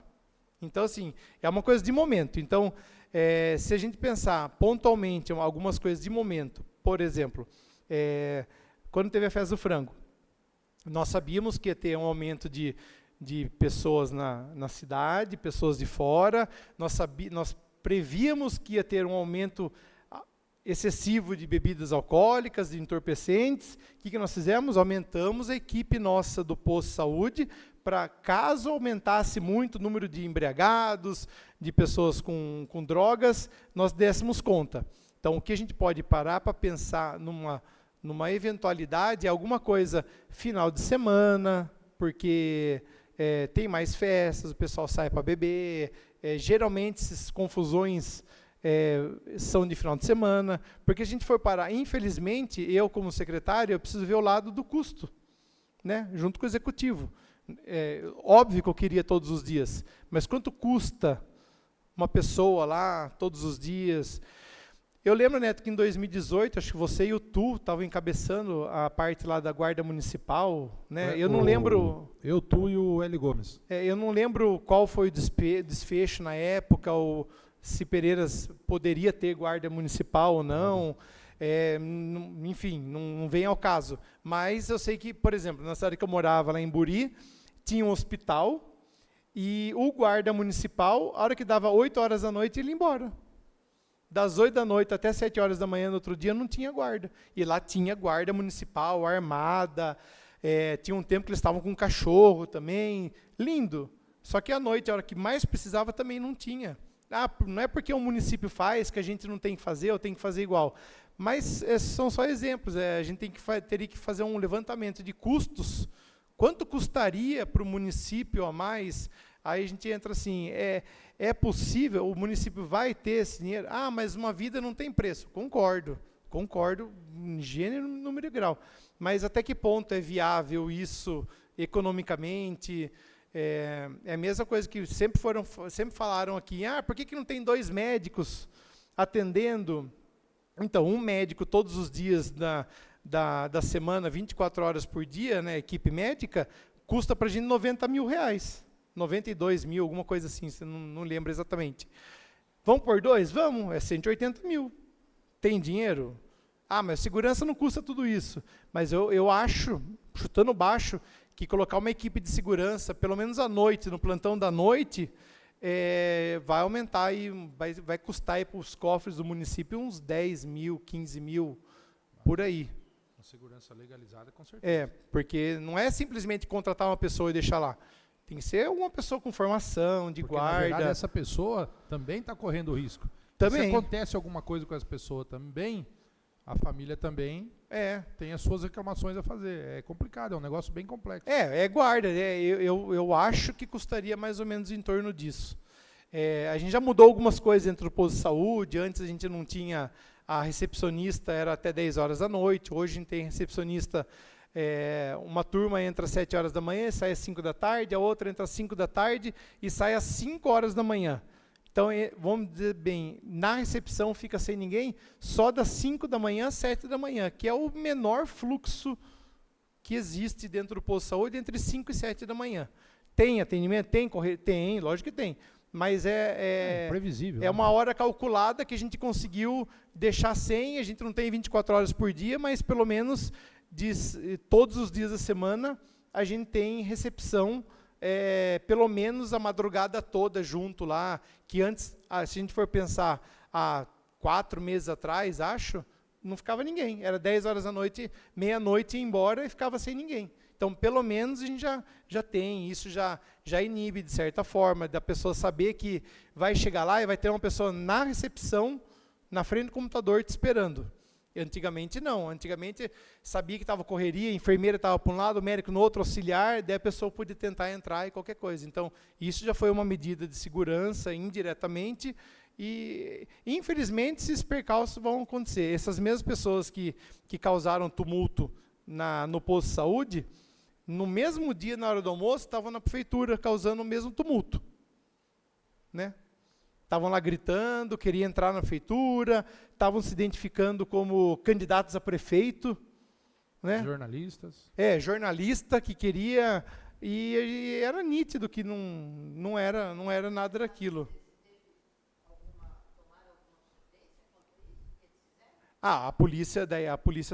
Então, assim, é uma coisa de momento. Então, se a gente pensar pontualmente algumas coisas de momento, por exemplo, quando teve a Festa do Frango, nós sabíamos que ia ter um aumento de pessoas na cidade, pessoas de fora, nós prevíamos que ia ter um aumento excessivo de bebidas alcoólicas, de entorpecentes. O que nós fizemos? Aumentamos a equipe nossa do posto de saúde para, caso aumentasse muito o número de embriagados, de pessoas com drogas, nós dessemos conta. Então, o que a gente pode parar para pensar numa eventualidade é alguma coisa final de semana, porque tem mais festas, o pessoal sai para beber, geralmente essas confusões são de final de semana, porque a gente for parar, infelizmente, eu como secretário, eu preciso ver o lado do custo, né, junto com o executivo. Óbvio que eu queria todos os dias, mas quanto custa uma pessoa lá todos os dias? Eu lembro, Neto, que em 2018, acho que você e o Tu estavam encabeçando a parte lá da Guarda Municipal, né? Eu não lembro... Eu, Tu e o Hélio Gomes. Eu não lembro qual foi o desfecho na época, ou se Pereiras poderia ter guarda municipal ou não. Enfim, não vem ao caso. Mas eu sei que, por exemplo, na cidade que eu morava, lá em Buri, tinha um hospital, e o guarda municipal, a hora que dava 8 horas da noite, ele ia embora. Das 8 da noite até 7 horas da manhã no outro dia, não tinha guarda. E lá tinha guarda municipal, armada, tinha um tempo que eles estavam com um cachorro também, lindo. Só que à noite, a hora que mais precisava, também não tinha. Não é porque o município faz que a gente não tem que fazer, ou tem que fazer igual. Mas são só exemplos. A gente teria que fazer um levantamento de custos. Quanto custaria para o município a mais? Aí a gente entra assim, é possível, o município vai ter esse dinheiro? Mas uma vida não tem preço. Concordo em gênero, número e grau. Mas até que ponto é viável isso economicamente? É a mesma coisa que sempre falaram aqui, por que não tem 2 médicos atendendo? Então, um médico todos os dias da semana, 24 horas por dia, né, equipe médica, custa para a gente R$90 mil, 92 mil, alguma coisa assim, você não lembra exatamente. Vamos por 2? Vamos, é 180 mil. Tem dinheiro? Mas segurança não custa tudo isso. Mas eu acho, chutando baixo, que colocar uma equipe de segurança, pelo menos à noite, no plantão da noite, vai aumentar e vai custar para os cofres do município uns 10 mil, 15 mil, por aí. Uma segurança legalizada, com certeza. Porque não é simplesmente contratar uma pessoa e deixar lá. Tem que ser uma pessoa com formação, de guarda. Na verdade, essa pessoa também está correndo risco. Também. Se acontece alguma coisa com essa pessoa também, a família também tem as suas reclamações a fazer. É complicado, é um negócio bem complexo. É guarda. Eu acho que custaria mais ou menos em torno disso. A gente já mudou algumas coisas dentro do posto de saúde. Antes a gente não tinha... A recepcionista era até 10 horas da noite. Hoje a gente tem recepcionista... uma turma entra às 7 horas da manhã e sai às 5 da tarde. A outra entra às 5 da tarde e sai às 5 horas da manhã. Então, vamos dizer bem, na recepção fica sem ninguém só das 5 da manhã às 7 da manhã, que é o menor fluxo que existe dentro do posto de saúde entre 5 e 7 da manhã. Tem atendimento? Tem, tem, lógico que tem. Mas previsível. É uma hora calculada que a gente conseguiu deixar sem, a gente não tem 24 horas por dia, mas pelo menos todos os dias da semana a gente tem recepção, pelo menos a madrugada toda junto lá, que antes, se a gente for pensar, há 4 meses atrás, acho, não ficava ninguém. Era 10 horas da noite, meia-noite, ia embora e ficava sem ninguém. Então, pelo menos, a gente já tem, isso já inibe, de certa forma, da pessoa saber que vai chegar lá e vai ter uma pessoa na recepção, na frente do computador, te esperando. Antigamente, não. Antigamente, sabia que estava correria, a enfermeira estava para um lado, o médico no outro, auxiliar, daí a pessoa podia tentar entrar e qualquer coisa. Então, isso já foi uma medida de segurança, indiretamente, e, infelizmente, esses percalços vão acontecer. Essas mesmas pessoas que causaram tumulto no posto de saúde, no mesmo dia, na hora do almoço, estavam na prefeitura causando o mesmo tumulto. Né? Estavam lá gritando, queriam entrar na prefeitura, estavam se identificando como candidatos a prefeito. Né? Jornalistas. Jornalista que queria, e era nítido que não era nada daquilo. A polícia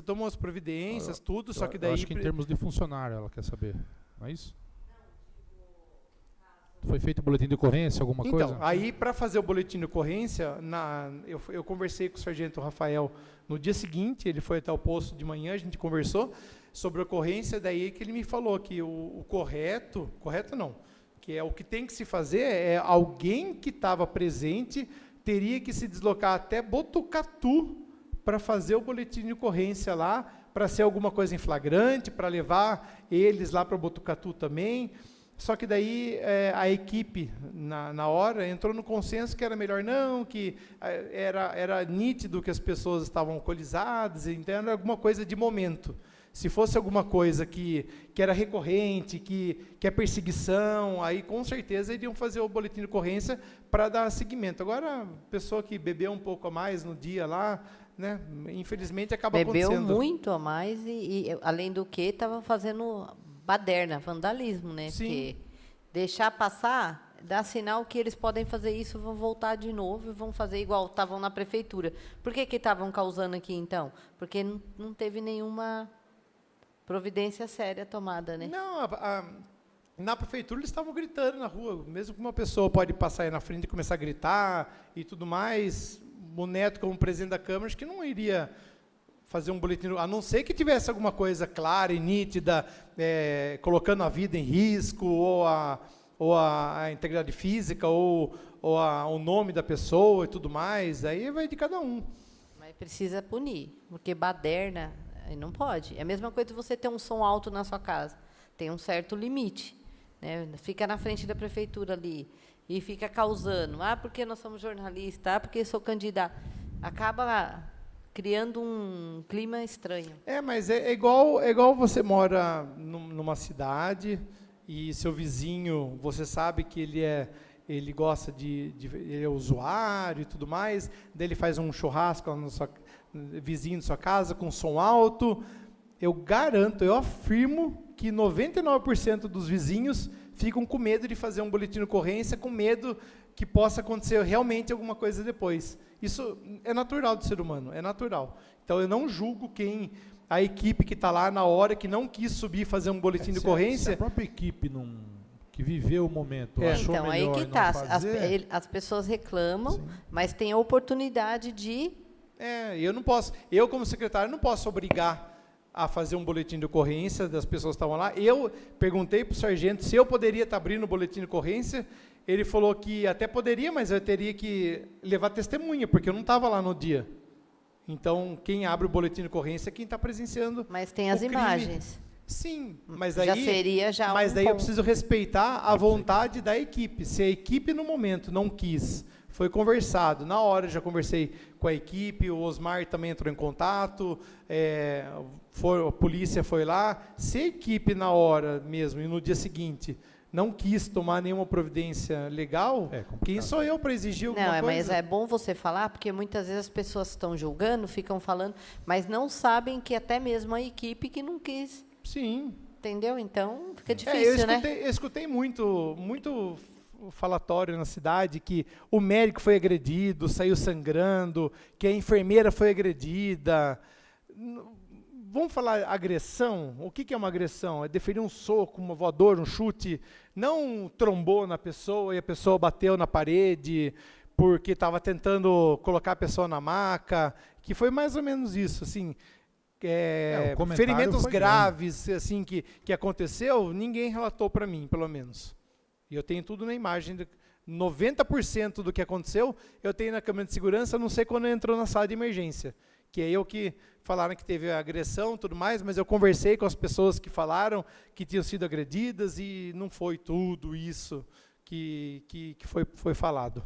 tomou as providências, tudo, só que daí... Eu acho que em termos de funcionário ela quer saber, não é isso? Foi feito o boletim de ocorrência, alguma coisa? Então, aí para fazer o boletim de ocorrência, eu conversei com o sargento Rafael no dia seguinte, ele foi até o posto de manhã, a gente conversou sobre a ocorrência, daí que ele me falou que o correto não, que é o que tem que se fazer, é alguém que estava presente, teria que se deslocar até Botucatu, para fazer o boletim de ocorrência lá, para ser alguma coisa em flagrante, para levar eles lá para Botucatu também. Só que daí a equipe, na hora, entrou no consenso que era melhor não, que era nítido que as pessoas estavam alcoolizadas, então era alguma coisa de momento. Se fosse alguma coisa que era recorrente, que é perseguição, aí com certeza iriam fazer o boletim de ocorrência para dar seguimento. Agora, a pessoa que bebeu um pouco a mais no dia lá, né, infelizmente acaba acontecendo. Bebeu muito a mais e além do que, estava fazendo baderna, vandalismo, né? Sim. Porque deixar passar, dá sinal que eles podem fazer isso, vão voltar de novo e vão fazer igual estavam na prefeitura. Por que estavam causando aqui, então? Porque não teve nenhuma providência séria tomada, né? Não, na prefeitura eles estavam gritando na rua, mesmo que uma pessoa pode passar aí na frente e começar a gritar e tudo mais, o Neto, como presidente da Câmara, acho que não iria fazer um boletim, a não ser que tivesse alguma coisa clara e nítida, colocando a vida em risco, ou a integridade física, ou o nome da pessoa e tudo mais, aí vai de cada um. Mas precisa punir, porque baderna não pode. É a mesma coisa de você ter um som alto na sua casa. Tem um certo limite. Né? Fica na frente da prefeitura ali e fica causando. Porque nós somos jornalistas, porque sou candidato. Acaba criando um clima estranho. Mas é igual você mora numa cidade e seu vizinho, você sabe que ele gosta ele é usuário e tudo mais, daí ele faz um churrasco lá vizinho de sua casa com som alto. Eu garanto, eu afirmo que 99% dos vizinhos ficam com medo de fazer um boletim de ocorrência, com medo que possa acontecer realmente alguma coisa depois. Isso é natural do ser humano, é natural. Então, eu não julgo a equipe que está lá na hora, que não quis subir e fazer um boletim de ocorrência. Se a própria equipe que viveu o momento achou então, melhor aí que está. As pessoas reclamam, sim, mas tem a oportunidade de... eu não posso, eu como secretário não posso obrigar a fazer um boletim de ocorrência das pessoas que estavam lá. Eu perguntei para o sargento se eu poderia estar abrindo o boletim de ocorrência. Ele falou que até poderia, mas eu teria que levar testemunha, porque eu não estava lá no dia. Então, quem abre o boletim de ocorrência é quem está presenciando. Mas tem as imagens. Sim, mas daí, já seria mas daí eu preciso respeitar a vontade da equipe. Se a equipe no momento não quis, foi conversado. Na hora já conversei com a equipe, o Osmar também entrou em contato, a polícia foi lá. Se a equipe na hora mesmo e no dia seguinte não quis tomar nenhuma providência legal, quem sou eu para exigir alguma coisa? Mas é bom você falar, porque muitas vezes as pessoas estão julgando, ficam falando, mas não sabem que até mesmo a equipe que não quis Sim. Entendeu? Então, fica Eu difícil, né? escutei muito falatório na cidade que o médico foi agredido, saiu sangrando, que a enfermeira foi agredida. Vamos falar agressão? O que é uma agressão? É deferir um soco, uma voadora, um chute, não trombou na pessoa e a pessoa bateu na parede porque estava tentando colocar a pessoa na maca, que foi mais ou menos isso, assim. o comentário Ferimentos foi graves assim que aconteceu, ninguém relatou para mim, pelo menos. E eu tenho tudo na imagem. 90% do que aconteceu, eu tenho na câmera de segurança, não sei quando entrou na sala de emergência. Que é eu que falaram que teve agressão e tudo mais, mas eu conversei com as pessoas que falaram que tinham sido agredidas e não foi tudo isso que foi falado.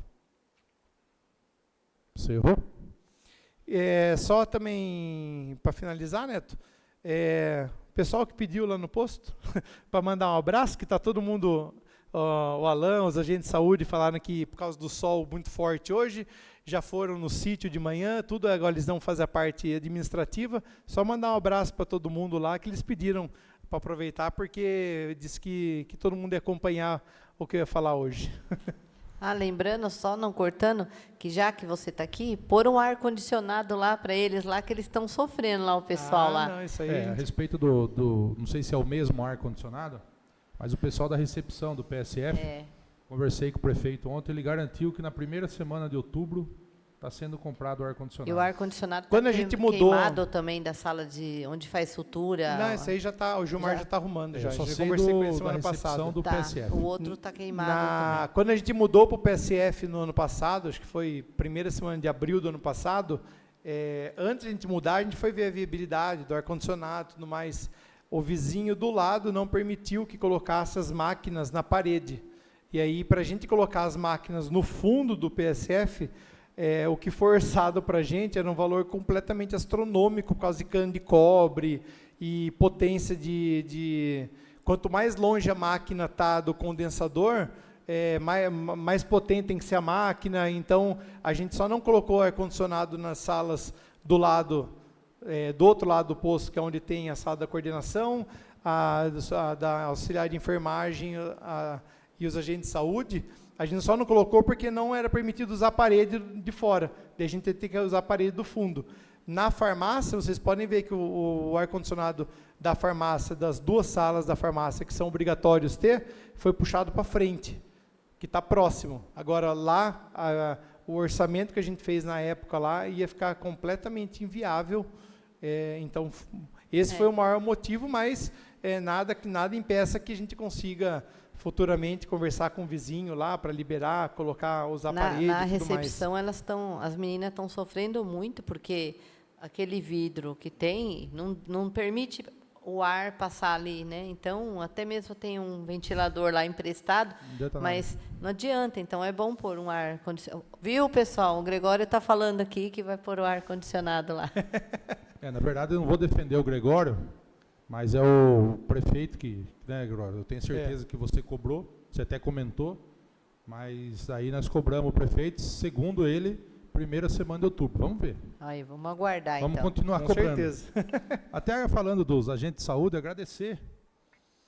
Você errou? Só também, para finalizar, Neto, o pessoal que pediu lá no posto, para mandar um abraço, que está todo mundo, o Alan, os agentes de saúde, falaram que por causa do sol muito forte hoje, já foram no sítio de manhã, tudo agora eles vão fazer a parte administrativa, só mandar um abraço para todo mundo lá, que eles pediram para aproveitar, porque disse que todo mundo ia acompanhar o que eu ia falar hoje. Lembrando, só não cortando, que já que você está aqui, pôr um ar-condicionado lá para eles, lá que eles estão sofrendo lá, o pessoal lá. Não, isso aí A respeito não sei se é o mesmo ar-condicionado, mas o pessoal da recepção do PSF, conversei com o prefeito ontem, ele garantiu que na primeira semana de outubro está sendo comprado o ar-condicionado. E o ar-condicionado Quando a gente mudou queimado também da sala de onde faz sutura. Não, isso aí já está, o Gilmar já está arrumando. Já só já sei conversei com ele da semana recepção passada. do PSF. O outro está queimado também. Quando a gente mudou para o PSF no ano passado, acho que foi primeira semana de abril do ano passado, antes de a gente mudar, a gente foi ver a viabilidade do ar-condicionado e tudo mais. O vizinho do lado não permitiu que colocasse as máquinas na parede. E aí, para a gente colocar as máquinas no fundo do PSF, o que foi orçado para a gente era um valor completamente astronômico, por causa de cano de cobre e potência quanto mais longe a máquina está do condensador, mais potente tem que ser a máquina. Então, a gente só não colocou ar-condicionado nas salas do outro lado do posto, que é onde tem a sala da coordenação, da auxiliar de enfermagem e os agentes de saúde. A gente só não colocou porque não era permitido usar a parede de fora. Daí a gente tem que usar a parede do fundo. Na farmácia, vocês podem ver que o ar-condicionado da farmácia, das duas salas da farmácia, que são obrigatórios ter, foi puxado para frente, que está próximo. Agora, lá, o orçamento que a gente fez na época lá ia ficar completamente inviável. Então, esse foi o maior motivo, mas nada impeça que a gente consiga futuramente conversar com o vizinho lá para liberar, colocar os aparelhos na e tudo recepção, mais. As meninas estão sofrendo muito, porque aquele vidro que tem não permite o ar passar ali, né? Então, até mesmo tem um ventilador lá emprestado, mas não adianta. Então, é bom pôr um ar condicionado. Viu, pessoal? O Gregório está falando aqui que vai pôr o ar condicionado lá. Na verdade, eu não vou defender o Gregório, mas é o prefeito que, né, Gregório? Eu tenho certeza que você cobrou, você até comentou, mas aí nós cobramos o prefeito, segundo ele, primeira semana de outubro. Vamos ver. Aí, vamos aguardar, vamos então. continuar com cobrando. certeza. Até falando dos agentes de saúde, agradecer,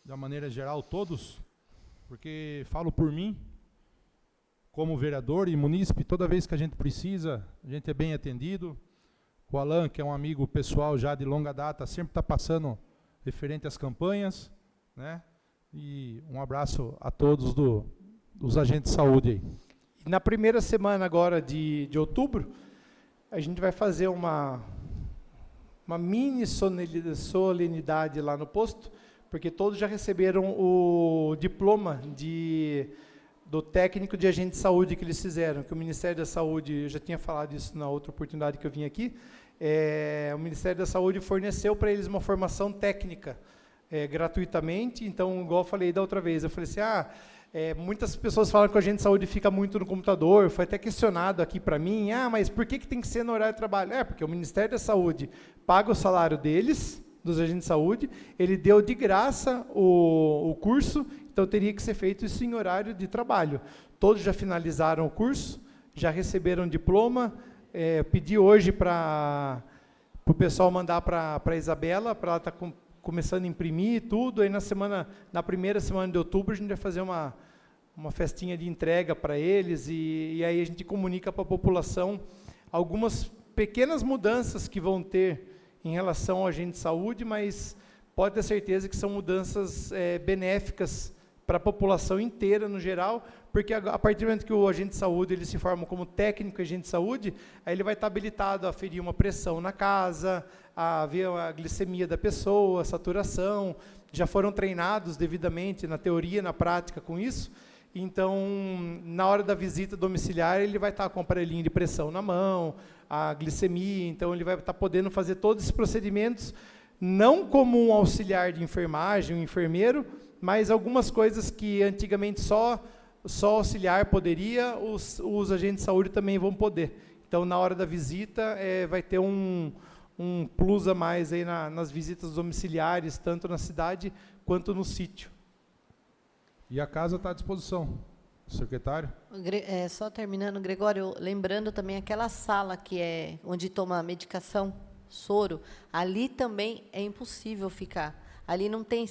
de uma maneira geral, todos, porque falo por mim, como vereador e munícipe, toda vez que a gente precisa, a gente é bem atendido. O Alan, que é um amigo pessoal já de longa data, sempre está passando referente às campanhas, né? E um abraço a todos dos agentes de saúde aí. Na primeira semana agora de outubro, a gente vai fazer uma mini solenidade lá no posto, porque todos já receberam o diploma do técnico de agente de saúde que eles fizeram, que o Ministério da Saúde, eu já tinha falado isso na outra oportunidade que eu vim aqui, o Ministério da Saúde forneceu para eles uma formação técnica gratuitamente. Então, igual eu falei da outra vez, eu falei assim, muitas pessoas falam que o agente de saúde fica muito no computador, foi até questionado aqui para mim, mas por que tem que ser no horário de trabalho? Porque o Ministério da Saúde paga o salário deles, dos agentes de saúde, ele deu de graça o curso, então teria que ser feito isso em horário de trabalho. Todos já finalizaram o curso, já receberam diploma. Pedi hoje para o pessoal mandar para a Isabela, para ela estar começando a imprimir tudo, aí na primeira semana de outubro a gente vai fazer uma festinha de entrega para eles, e aí a gente comunica para a população algumas pequenas mudanças que vão ter em relação ao agente de saúde, mas pode ter certeza que são mudanças benéficas para a população inteira, no geral, porque a partir do momento que o agente de saúde ele se forma como técnico agente de saúde, aí ele vai estar habilitado a aferir uma pressão na casa, a ver a glicemia da pessoa, a saturação, já foram treinados devidamente na teoria, na prática com isso. Então, na hora da visita domiciliar, ele vai estar com o aparelhinho de pressão na mão, a glicemia, então ele vai estar podendo fazer todos esses procedimentos, não como um auxiliar de enfermagem, um enfermeiro, mas algumas coisas que antigamente só auxiliar poderia, os agentes de saúde também vão poder. Então, na hora da visita, vai ter um plus a mais aí nas visitas domiciliares, tanto na cidade quanto no sítio. E a casa está à disposição, secretário? Só terminando, Gregório, lembrando também aquela sala que é onde toma a medicação, soro, ali também é impossível ficar. Ali não tem,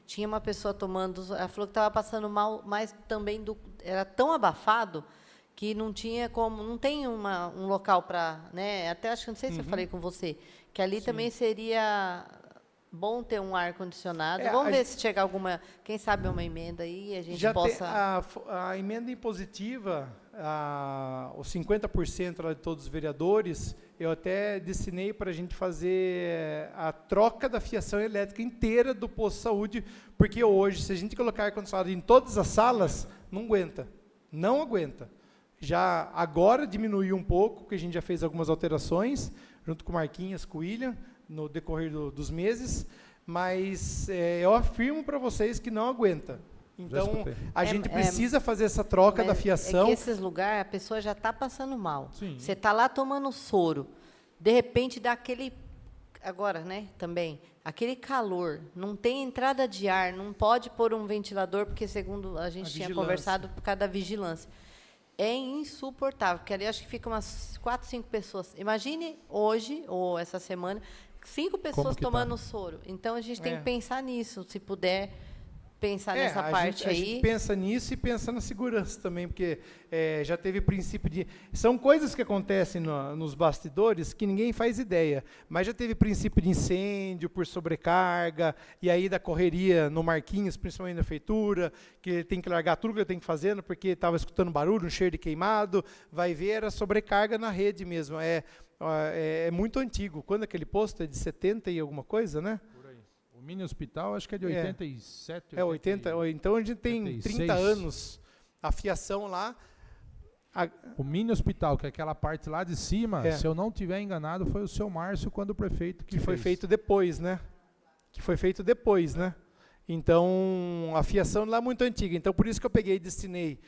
tinha uma pessoa tomando, ela falou que estava passando mal, mas também era tão abafado que não tinha como, não tem um local para, né? Até acho que não sei se eu falei com você, que ali também seria bom ter um ar condicionado. Vamos ver se chega alguma, quem sabe uma emenda aí, a gente possa. A emenda impositiva, os 50% lá de todos os vereadores, eu até destinei para a gente fazer a troca da fiação elétrica inteira do posto de saúde, porque hoje, se a gente colocar ar-condicionado em todas as salas, não aguenta. Não aguenta. Já agora diminuiu um pouco, porque a gente já fez algumas alterações, junto com o Marquinhos, com o William, no decorrer dos meses, mas eu afirmo para vocês que não aguenta. Então, a gente precisa fazer essa troca da fiação. É que esses lugares, a pessoa já está passando mal. Sim. Você está lá tomando soro, de repente dá aquele, agora, né, também, aquele calor, não tem entrada de ar, não pode pôr um ventilador, porque, segundo a gente tinha conversado, por causa da vigilância. É insuportável, porque ali acho que ficam umas 4, 5 pessoas. Imagine hoje, ou essa semana, 5 pessoas tomando soro. Então, a gente tem que pensar nisso, se puder pensar nessa parte aí. A gente pensa nisso e pensa na segurança também, porque já teve princípio de... São coisas que acontecem nos bastidores que ninguém faz ideia, mas já teve princípio de incêndio por sobrecarga, e aí da correria no Marquinhos, principalmente na feitura, que ele tem que largar tudo que ele tem que fazendo, porque estava escutando barulho, um cheiro de queimado, vai ver, era sobrecarga na rede mesmo. É muito antigo. Quando aquele posto é de 70 e alguma coisa, né? O mini hospital acho que é de 87. 80. Então a gente tem 86. 30 anos. A fiação lá. O mini hospital, que é aquela parte lá de cima, se eu não estiver enganado, foi o seu Márcio, quando o prefeito que foi feito depois, né? Então, a fiação lá é muito antiga. Então, por isso que eu peguei e destinei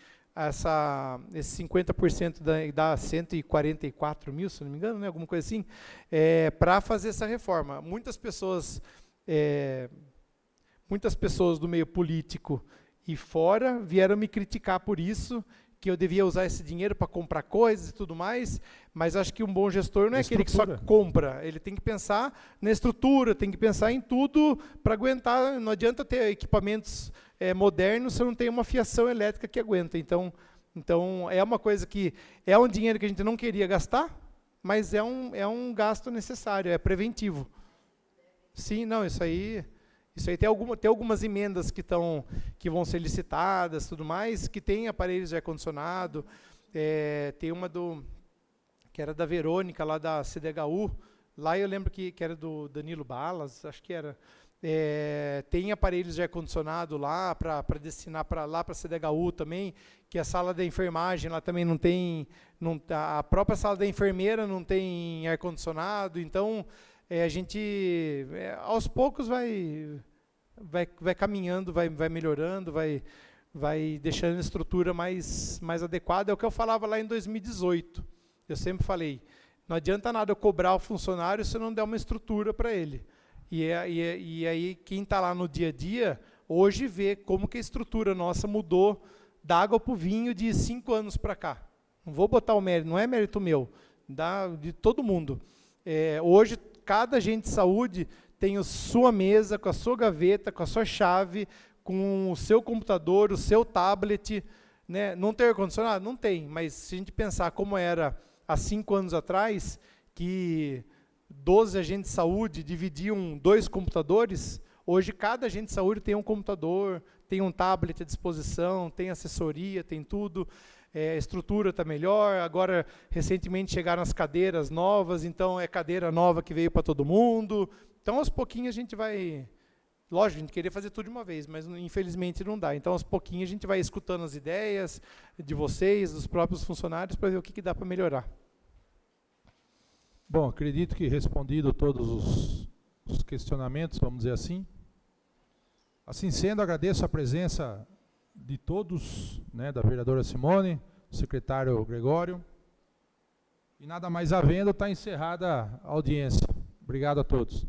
esse 50% dá 144 mil, se não me engano, né? Alguma coisa assim, para fazer essa reforma. Muitas pessoas do meio político e fora vieram me criticar por isso, que eu devia usar esse dinheiro para comprar coisas e tudo mais, mas acho que um bom gestor não é aquele que só compra, ele tem que pensar na estrutura, tem que pensar em tudo para aguentar. Não adianta ter equipamentos modernos se não tem uma fiação elétrica que aguenta. Então é uma coisa que é um dinheiro que a gente não queria gastar, mas é um gasto necessário, é preventivo. Sim, não, isso aí tem algumas emendas que vão ser licitadas, tudo mais, que tem aparelhos de ar-condicionado, tem uma que era da Verônica, lá da CDHU, lá eu lembro que era do Danilo Balas, acho que era, tem aparelhos de ar-condicionado lá, para destinar lá para a CDHU também, que a sala da enfermagem lá também não tem, a própria sala da enfermeira não tem ar-condicionado, então... a gente, aos poucos, vai caminhando, vai melhorando, vai deixando a estrutura mais adequada. É o que eu falava lá em 2018. Eu sempre falei, não adianta nada eu cobrar o funcionário se eu não der uma estrutura para ele. E aí, quem está lá no dia a dia, hoje vê como que a estrutura nossa mudou da água para o vinho de 5 anos para cá. Não vou botar o mérito, não é mérito meu, de todo mundo. Hoje, cada agente de saúde tem a sua mesa, com a sua gaveta, com a sua chave, com o seu computador, o seu tablet, né? Não tem ar-condicionado? Não tem, mas se a gente pensar como era há 5 anos atrás, que 12 agentes de saúde dividiam 2 computadores, hoje cada agente de saúde tem um computador, tem um tablet à disposição, tem assessoria, tem tudo, a estrutura está melhor, agora recentemente chegaram as cadeiras novas, então é cadeira nova que veio para todo mundo, então aos pouquinhos a gente vai, lógico, a gente queria fazer tudo de uma vez, mas infelizmente não dá, então aos pouquinhos a gente vai escutando as ideias de vocês, dos próprios funcionários, para ver o que dá para melhorar. Bom, acredito que respondido todos os questionamentos, vamos dizer assim. Assim sendo, agradeço a presença de todos, né, da vereadora Simone, do secretário Gregório. E nada mais havendo, está encerrada a audiência. Obrigado a todos.